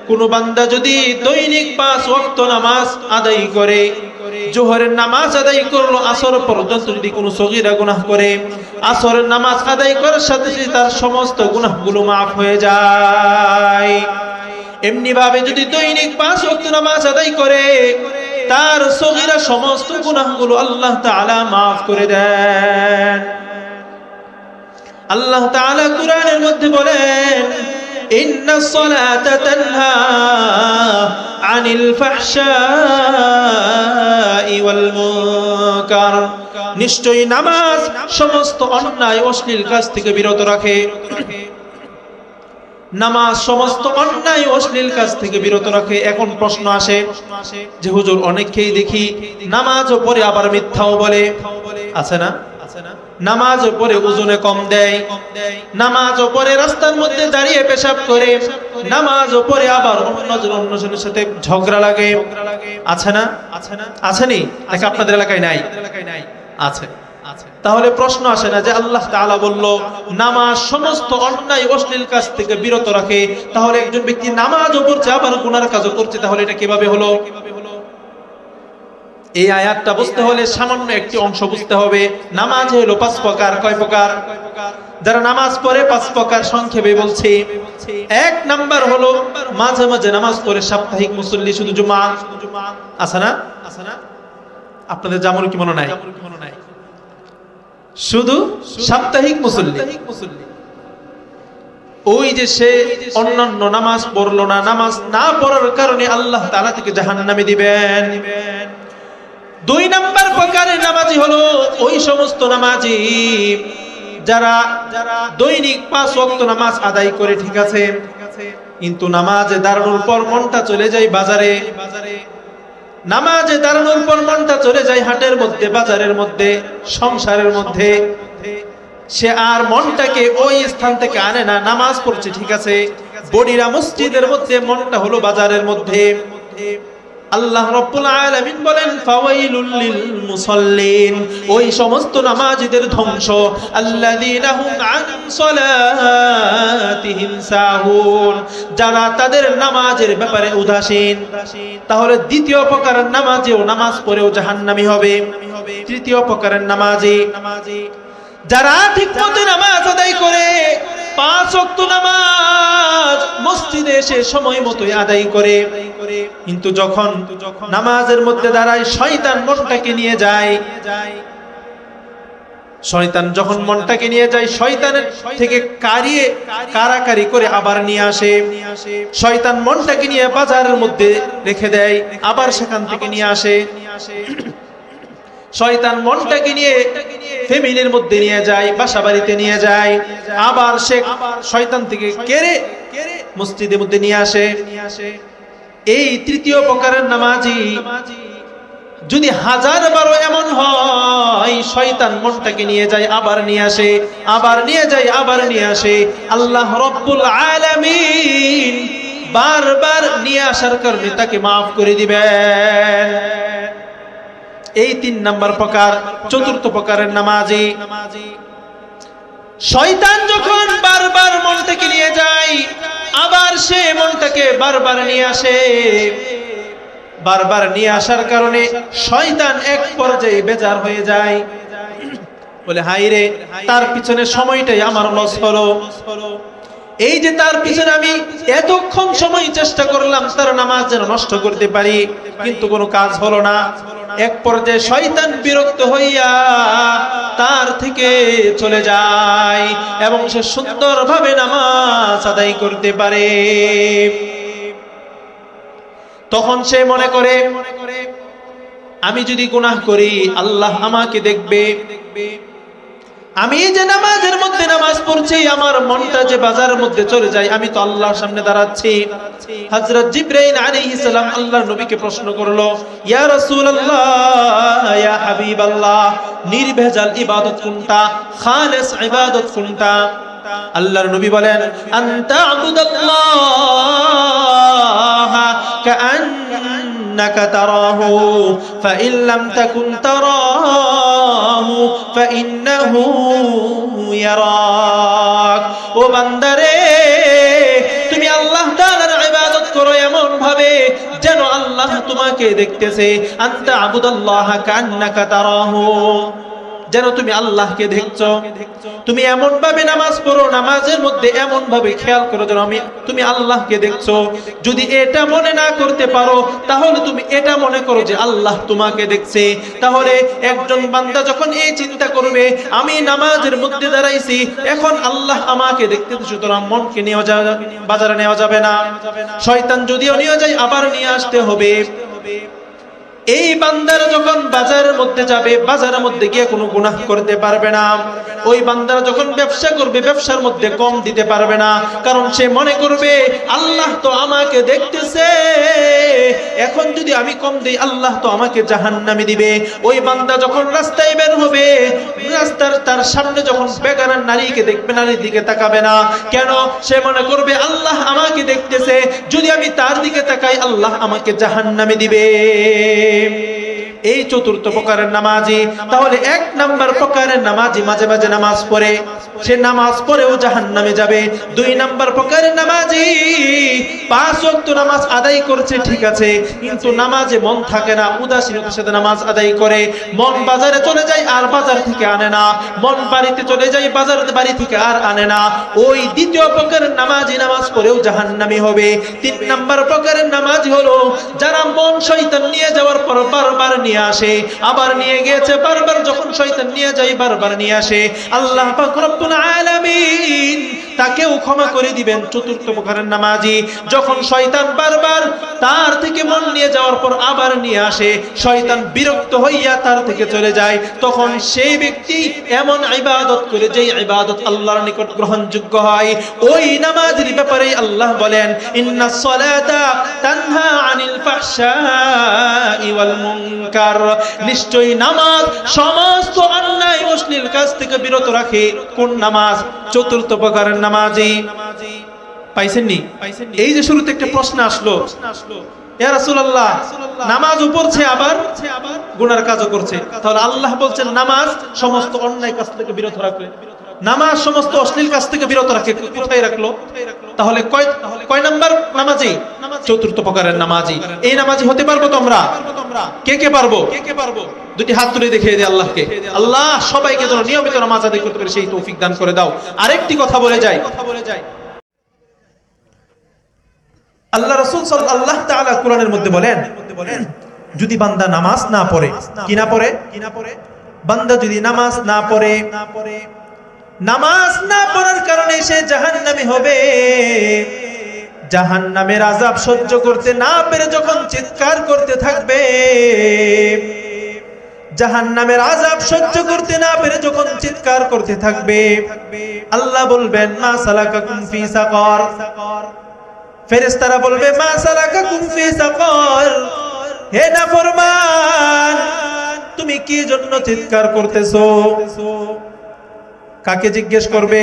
কোন বান্দা যদি দৈনিক 5 ওয়াক্ত নামাজ আদায় করে, জোহরের নামাজ আদায় করলো, আসর পর্যন্ত যদি কোনো সগীরা গুনাহ করে, আসরের নামাজ আদায় করার সাথে সাথে তার সমস্ত গুনাহগুলো মাফ হয়ে যায়। এমনি ভাবে যদি দৈনিক 5 ওয়াক্ত নামাজ আদায় করে, তার সগীরা সমস্ত গুনাহগুলো আল্লাহ তাআলা মাফ করে দেন। আল্লাহ তাআলা কুরআনের মধ্যে বলেন, ইন্নাস সালাতা তানহা আনিল ফাহশাই ওয়াল মুনকার, নিশ্চয়ই নামাজ সমস্ত অন্যায় অশ্লীল কাজ থেকে বিরত রাখে। নামাজ সমস্ত অন্যায় অশ্লীল কাজ থেকে বিরত রাখে। এখন প্রশ্ন আসে যে হুজুর, অনেককেই দেখি নামাজও পড়ে আবার মিথ্যাও বলে, আছে না? নামাজও পড়ে ওজনে কম দেয়, নামাজও পড়ে রাস্তার মধ্যে দাঁড়িয়ে পেশাব করে, নামাজও পড়ে আবার অন্যজনের সাথে ঝগড়া লাগে, আছে না? আসেনি নাকি আপনাদের এলাকায় নাই? আছে। তাহলে প্রশ্ন আসে না যে আল্লাহ তাআলা বলল নামাজ সমস্ত অন্যায় অশ্লীল কাজ থেকে বিরত রাখে, তাহলে একজন ব্যক্তি নামাজও পড়ছে আবার গুনার কাজও করছে, তাহলে এটা কিভাবে হলো? এই আয়াতটা বুঝতে হলে সামান্য একটি অংশ বুঝতে হবে। নামাজ হলো 5 প্রকার। কয় প্রকার? যারা নামাজ পড়ে 5 প্রকার সংক্ষেপে বলছি। 1 নাম্বার হলো মাঝে মাঝে নামাজ পড়ে সাপ্তাহিক মুসল্লি, শুধু জুমা, আছে না? আপনাদের যেমন কি মনে নাই? শুধু সাপ্তাহিক মুসল্লি। ওই যে সে অন্যান্য নামাজ পড়লো না, নামাজ না পড়ার কারণে আল্লাহ তাআলা থেকে জাহান্নামে দিবেন। 2 নাম্বার প্রকারের নামাজি হলো ওই সমস্ত নামাজি যারা দৈনিক 5 ওয়াক্ত নামাজ আদায় করে, ঠিক আছে, কিন্তু নামাজে দাঁড়ানোর পর মনটা চলে যায় বাজারে, নামাজে দাঁড়ানোর পর মনটা চলে যায় হাটের মধ্যে, বাজারের মধ্যে, সংসারের মধ্যে। সে আর মনটাকে ওই স্থান থেকে আনে না। নামাজ পড়ছে, ঠিক আছে, বডিরা মসজিদের মধ্যে, মনটা হলো বাজারের মধ্যে। আল্লাহ রাব্বুল আলামিন বলেন ফাওয়াইলুল লিল মুসাল্লিন, ওই সমস্ত নামাজীদের ধ্বংস, আল্লাযীনা হুম আন সালাতিহিম সাহুন, যারা তাদের নামাজের ব্যাপারে উদাসীন। তাহলে দ্বিতীয় প্রকারের নামাজীও নামাজ পড়েও জাহান্নামী হবে। তৃতীয় প্রকারের নামাজি যারা ঠিকমতো নামাজ আদায় করে, 5 ওয়াক্ত নামাজ মসজিদে এসে সময় মতো আদায় করে, কিন্তু যখন নামাজের মধ্যে দাঁড়ায় শয়তান মনটাকে নিয়ে যায়, শয়তান যখন মনটাকে নিয়ে যায়, শয়তানের থেকে কারাকারি করে আবার নিয়ে আসে। শয়তান মনটাকে নিয়ে বাজারের মধ্যে রেখে দেয়, আবার সেখান থেকে নিয়ে আসে। শয়তান মনটাকে নিয়ে ফ্যামিলির মধ্যে নিয়ে যায়, বাসা বাড়িতে নিয়ে যায়, আবার সে শয়তান থেকে কেড়ে মসজিদের মধ্যে নিয়ে আসে। এই তৃতীয় প্রকারের নামাজি যদি 1000বারও এমন হয়, শয়তান মনটাকে নিয়ে যায়, আবার নিয়ে আসে, আবার নিয়ে যায়, আবার নিয়ে আসে, আল্লাহ রাব্বুল আলামিন বারবার নিয়ে আসার কারণে তাকে মাফ করে দিবেন। এই 3 নাম্বার প্রকার। 4র্থ প্রকারের নামাজি, শয়তান যখন বারবার মনটাকে নিয়ে যায়, আবার সে মনটাকে বারবার নিয়ে আসে, বারবার নিয়ে আসার কারণে শয়তান এক পর্যায়ে বেজার হয়ে যায়, বলে হায় রে, তার পিছনে সময়টাই আমার লস হলো। এই যে তার পিছনে আমি এতক্ষণ সময় চেষ্টা করলাম তার নামাজ যেন নষ্ট করতে পারি, কিন্তু কোনো কাজ হলো না। এক পর্যায়ে শয়তান বিরক্ত হইয়া তার থেকে চলে যায় এবং সে সুন্দরভাবে নামাজ আদায় করতে পারে। তখন সে মনে করে আমি যদি গুনাহ করি আল্লাহ আমাকে দেখবে, আমি যে নামাজের মধ্যে নামাজ পড়ছি, আমার মনটা যে বাজারের মধ্যে চলে যায়, আমি তো আল্লাহর সামনে দাঁড়াচ্ছি। হযরত জিবরাইল আলাইহিস সালাম আল্লাহর নবীকে প্রশ্ন করলো, ইয়া রাসূলুল্লাহ, ইয়া হাবিবাল্লাহ, নির্ভেজাল ইবাদত কোনটা, খালিস ইবাদত কোনটা? আল্লাহর নবী বলেন, আনতা আবুদাল্লাহ কাআন্নাকা তারাহু ফাইন লাম তাকুন তারাহু ফাইন্নাহু ইয়ারাক। ও বান্দারে, তুমি আল্লাহ তাআলার ইবাদত করো এমন ভাবে যেন আল্লাহ তোমাকে দেখতেছে। আনতা আবুদাল্লাহ কাআন্নাকা তারাহু, যেন তুমি আল্লাহকে দেখছো। তুমি এমন ভাবে নামাজ পড়ো, নামাজের মধ্যে এমন ভাবে খেয়াল করো যেন তুমি আল্লাহকে দেখছো। যদি এটা মনে না করতে পারো তাহলে তুমি এটা মনে করো যে আল্লাহ তোমাকে দেখছে। তাহলে একজন বান্দা যখন এই চিন্তা করবে আমি নামাজের মধ্যে দাঁড়াইছি, এখন আল্লাহ আমাকে দেখতেছে, সুতরাং মনকে নিয়ে বাজারে নেওয়া যাবে না। শয়তান যদিও নিয়ে যায় আবার নিয়ে আসতে হবে। এই বান্দারা যখন বাজারের মধ্যে যাবে, বাজারের মধ্যে গিয়ে কোনো গুনাহ করতে পারবে না। ওই বান্দারা যখন ব্যবসা করবে, ব্যবসার মধ্যে কম দিতে পারবে না, কারণ সে মনে করবে আল্লাহ তো আমাকে দেখতেছে, এখন যদি আমি কম দিই আল্লাহ তো আমাকে জাহান্নামে দিবে। ওই বান্দা যখন রাস্তায় বের হবে, রাস্তার তার সামনে যখন বেগানা নারীকে দেখবে, নারীর দিকে তাকাবে না। কেন? সে মনে করবে আল্লাহ আমাকে দেখতেছে, যদি আমি তার দিকে তাকাই আল্লাহ আমাকে জাহান্নামে দিবে। এই চতুর্থ প্রকারের নামাজি। তাহলে এক নাম্বার প্রকারের নামাজি মাঝে মাঝে নামাজ পড়ে, সে নামাজ পড়েও জাহান্নামে যাবে। দুই নাম্বার প্রকারের নামাজি 5 ওয়াক্ত নামাজ আদায় করছে, ঠিক আছে, কিন্তু নামাজে মন থাকে না, উদাসীনতার সাথে নামাজ আদায় করে। মন বাজারে চলে যায় আর বাজার থেকে আনে না, মন বাড়িতে চলে যায় বাড়ি থেকে আর আনে না। ওই দ্বিতীয় প্রকারের নামাজি নামাজ পড়েও জাহান্নামী হবে। 3 নাম্বার প্রকারের নামাজি হলো যারা মন শয়তান নিয়ে যাওয়ার পর বারবার নিয়ে আসে, আবার নিয়ে গেছে, বারবার যখন শয়তান নিয়ে যায় বারবার নিয়ে আসে, আল্লাহ পাক রব্বুল আলামিন তাকেও ক্ষমা করে দিবেন। চতুর্থ প্রকারের নামাজি যখন শয়তান বারবার তার থেকে মন নিয়ে যাওয়ার পর আবার নিয়ে আসে, শয়তান বিরক্ত হইয়া তার থেকে চলে যায়, তখন সেই ব্যক্তি এমন ইবাদত করে যেই ইবাদত আল্লাহর নিকট গ্রহণযোগ্য হয়। ওই নামাজের ব্যাপারে আল্লাহ বলেন ইন্নাস সালাতা তানহা আনিল ফাহশাই ওয়াল মুনকার, নিশ্চয়ই নামাজ সমস্ত অন্যায় অশ্লীল কাজ থেকে বিরত রাখে। কোন নামাজ? চতুর্থ প্রকারের নামাজি। পাইছেননি? এই যে শুরুতে একটা প্রশ্ন আসলো, ইয়া রাসূলুল্লাহ নামাজও পড়ছে আবার গুনার কাজও করছে, তাহলে আল্লাহ বলছেন নামাজ সমস্ত অন্যায় কাজ থেকে বিরত রাখে, নামাজ সমস্ত অশ্লীল কাজ থেকে বিরত রাখে। কোথায় রাখলো? তাহলে কয় নাম্বার নামাজি? চতুর্থ প্রকারের নামাজি। এই নামাজি হতে পারবো তোমরা? কে কে পারবো? দুটি হাত তুলে দেখিয়ে দিই আল্লাহকে। আল্লাহ সবাইকে যেন নিয়মিত নামাজ আদায় করতে পারে সেই তৌফিক দান করে দাও। আরেকটি কথা বলে যাই, আল্লাহ রাসূল সাল্লাল্লাহু তাআলা কোরআনের মধ্যে বলেন যদি বান্দা নামাজ না পড়ে, কি না পড়ে? বান্দা যদি নামাজ না পড়ে, নামাজ না পড়ার কারণে সে জাহান্নামী হবে। জাহান্নামের আযাব সহ্য করতে না পেরে যখন চিৎকার করতে থাকবে, জাহান্নামের আযাব সহ্য করতে না পেরে যখন চিৎকার করতে থাকবে, আল্লাহ বলবেন মা সালাকাকুম ফি সাকার। ফেরেশতারা বলবে মা সালাকাকুম ফি সাকার, হে নাফরমান তুমি কি জন্য চিৎকার করতেছো? কাকে জিজ্ঞেস করবে?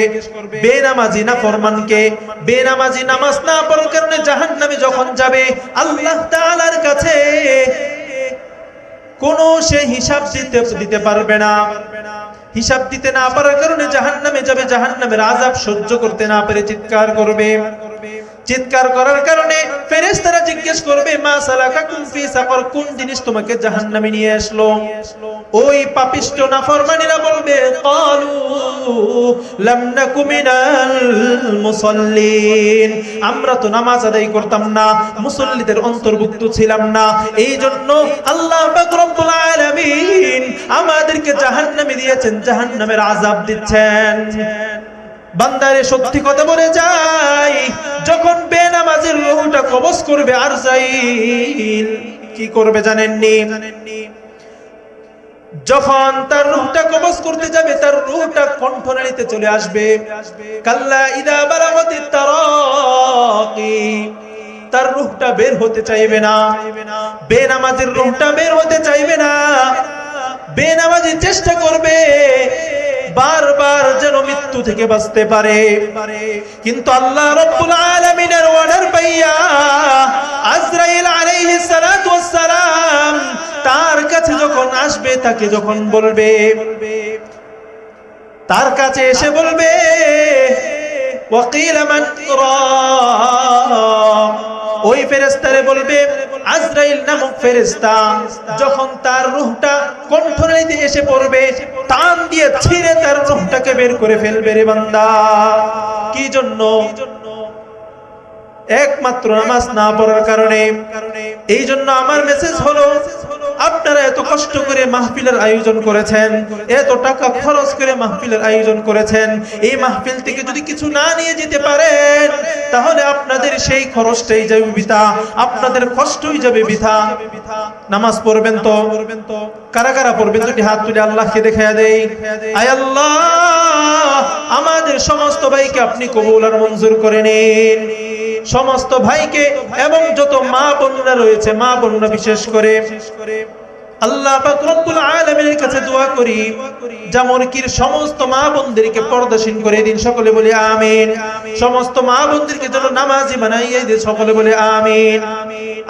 বেনামাজি নাফরমানকে। বেনামাজি নামাজ না পড়ার কারণে জাহান্নামে যখন যাবে, আল্লাহ তাআলার কাছে কোনো সে হিসাব দিতে পারবে না। হিসাব দিতে না পারার কারণে জাহান্নামে যাবে, জাহান্নামের আযাব সহ্য করতে না পেরে চিৎকার করবে। চিৎকার করার কারণে ফেরেশতারা জিজ্ঞেস করবে মা সালাকাকুম ফি সাকার, কোন জিনিস তোমাকে জাহান্নামে নিয়ে আসলো? ওই পাপিষ্ট নাফরমানিরা বলবে ক্বালু লাম নাকু মিনাল মুসাল্লিন, আমরা তো নামাজ আদায় করতাম না, মুসল্লিদের অন্তর্ভুক্ত ছিলাম না, এই জন্য আল্লাহ পাক রব্বুল আলামিন আমাদেরকে জাহান্নামে দিয়েছেন, জাহান্নামের আযাব দিচ্ছেন। বান্দারে সত্যি কথা বলে যায়, যখন বেনামাজের রূহটা কবজ করবে আরজাইল, কি করবে জানেননি? যখন তার রূহটা কবজ করতে যাবে, তার রূহটা কণ্ঠনালীতে চলে আসবে। কাল্লা ইদা বালাগাতিত তারাকি, তার রূহটা বের হতে চাইবে না। বেনামাজের রূহটা বের হতে চাইবে না। বেনামাজি চেষ্টা করবে বারবার যেন মৃত্যু থেকে বাঁচতে পারে, কিন্তু আল্লাহ রাব্বুল আলামিনের অর্ডার পাইয়া আজরাইল আলাইহিস সালাতু ওয়াস সালাম তার কাছে যখন আসবে, তাকে যখন বলবে, তার কাছে এসে বলবে ওয়াকিলা মান রাক, ওই ফেরেশতারে বলবে, আজরাইল নামক ফেরেশতা যখন তার রূহটা কণ্ঠনালীতে এসে পড়বে, টান দিয়ে ছিঁড়ে তার রূহটাকে বের করে ফেলবে রে বান্দা। কি জন্য? একমাত্র নামাজ না পড়ার কারণে। এই জন্য আমার মেসেজ হলো, আপনারা এত কষ্ট করে মাহফিলের আয়োজন করেছেন, এত টাকা খরচ করে মাহফিলের আয়োজন করেছেন, এই মাহফিল থেকে যদি কিছু না নিয়ে যেতে পারেন তাহলে আপনাদের সেই খরচটাই যাবে বৃথা, আপনাদের কষ্টই যাবে বৃথা। নামাজ পড়বেন তো? কারা কারা পড়বেন দুটি হাত তুলে আল্লাহকে দেখায়া দেই। আয় আল্লাহ, আমাদের সমস্ত ভাইকে আপনি কবুল আর মঞ্জুর করে নিন, সমস্ত ভাইকে এবং যত মা বোনরা রয়েছে, মা বোনরা বিশেষ করে আল্লাহ পাক রব্বুল আলামিনের কাছে দোয়া করি জামরকির সমস্ত মা বোনদেরকে পর্দাশীল করে দিন, সকলে বলি আমিন। সমস্ত মা বোনদেরকে যেন নামাজি বানাইয়া দিন, সকলে বলি আমিন।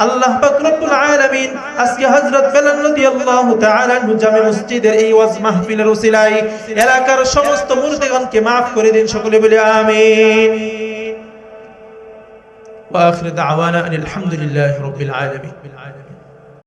আল্লাহ পাক রব্বুল আলামিন আজকে হযরত বেলাল রাদিয়াল্লাহু তাআলা আনহু জামে মসজিদের এই ওয়াজ মাহফিলের উসিলায় এলাকার সমস্ত মুরদিগণকে maaf করে দিন, সকলে বলি আমিন। ওয়া আখিরু দাওয়ানা আলহামদুলিল্লাহি রাব্বিল আলামিন।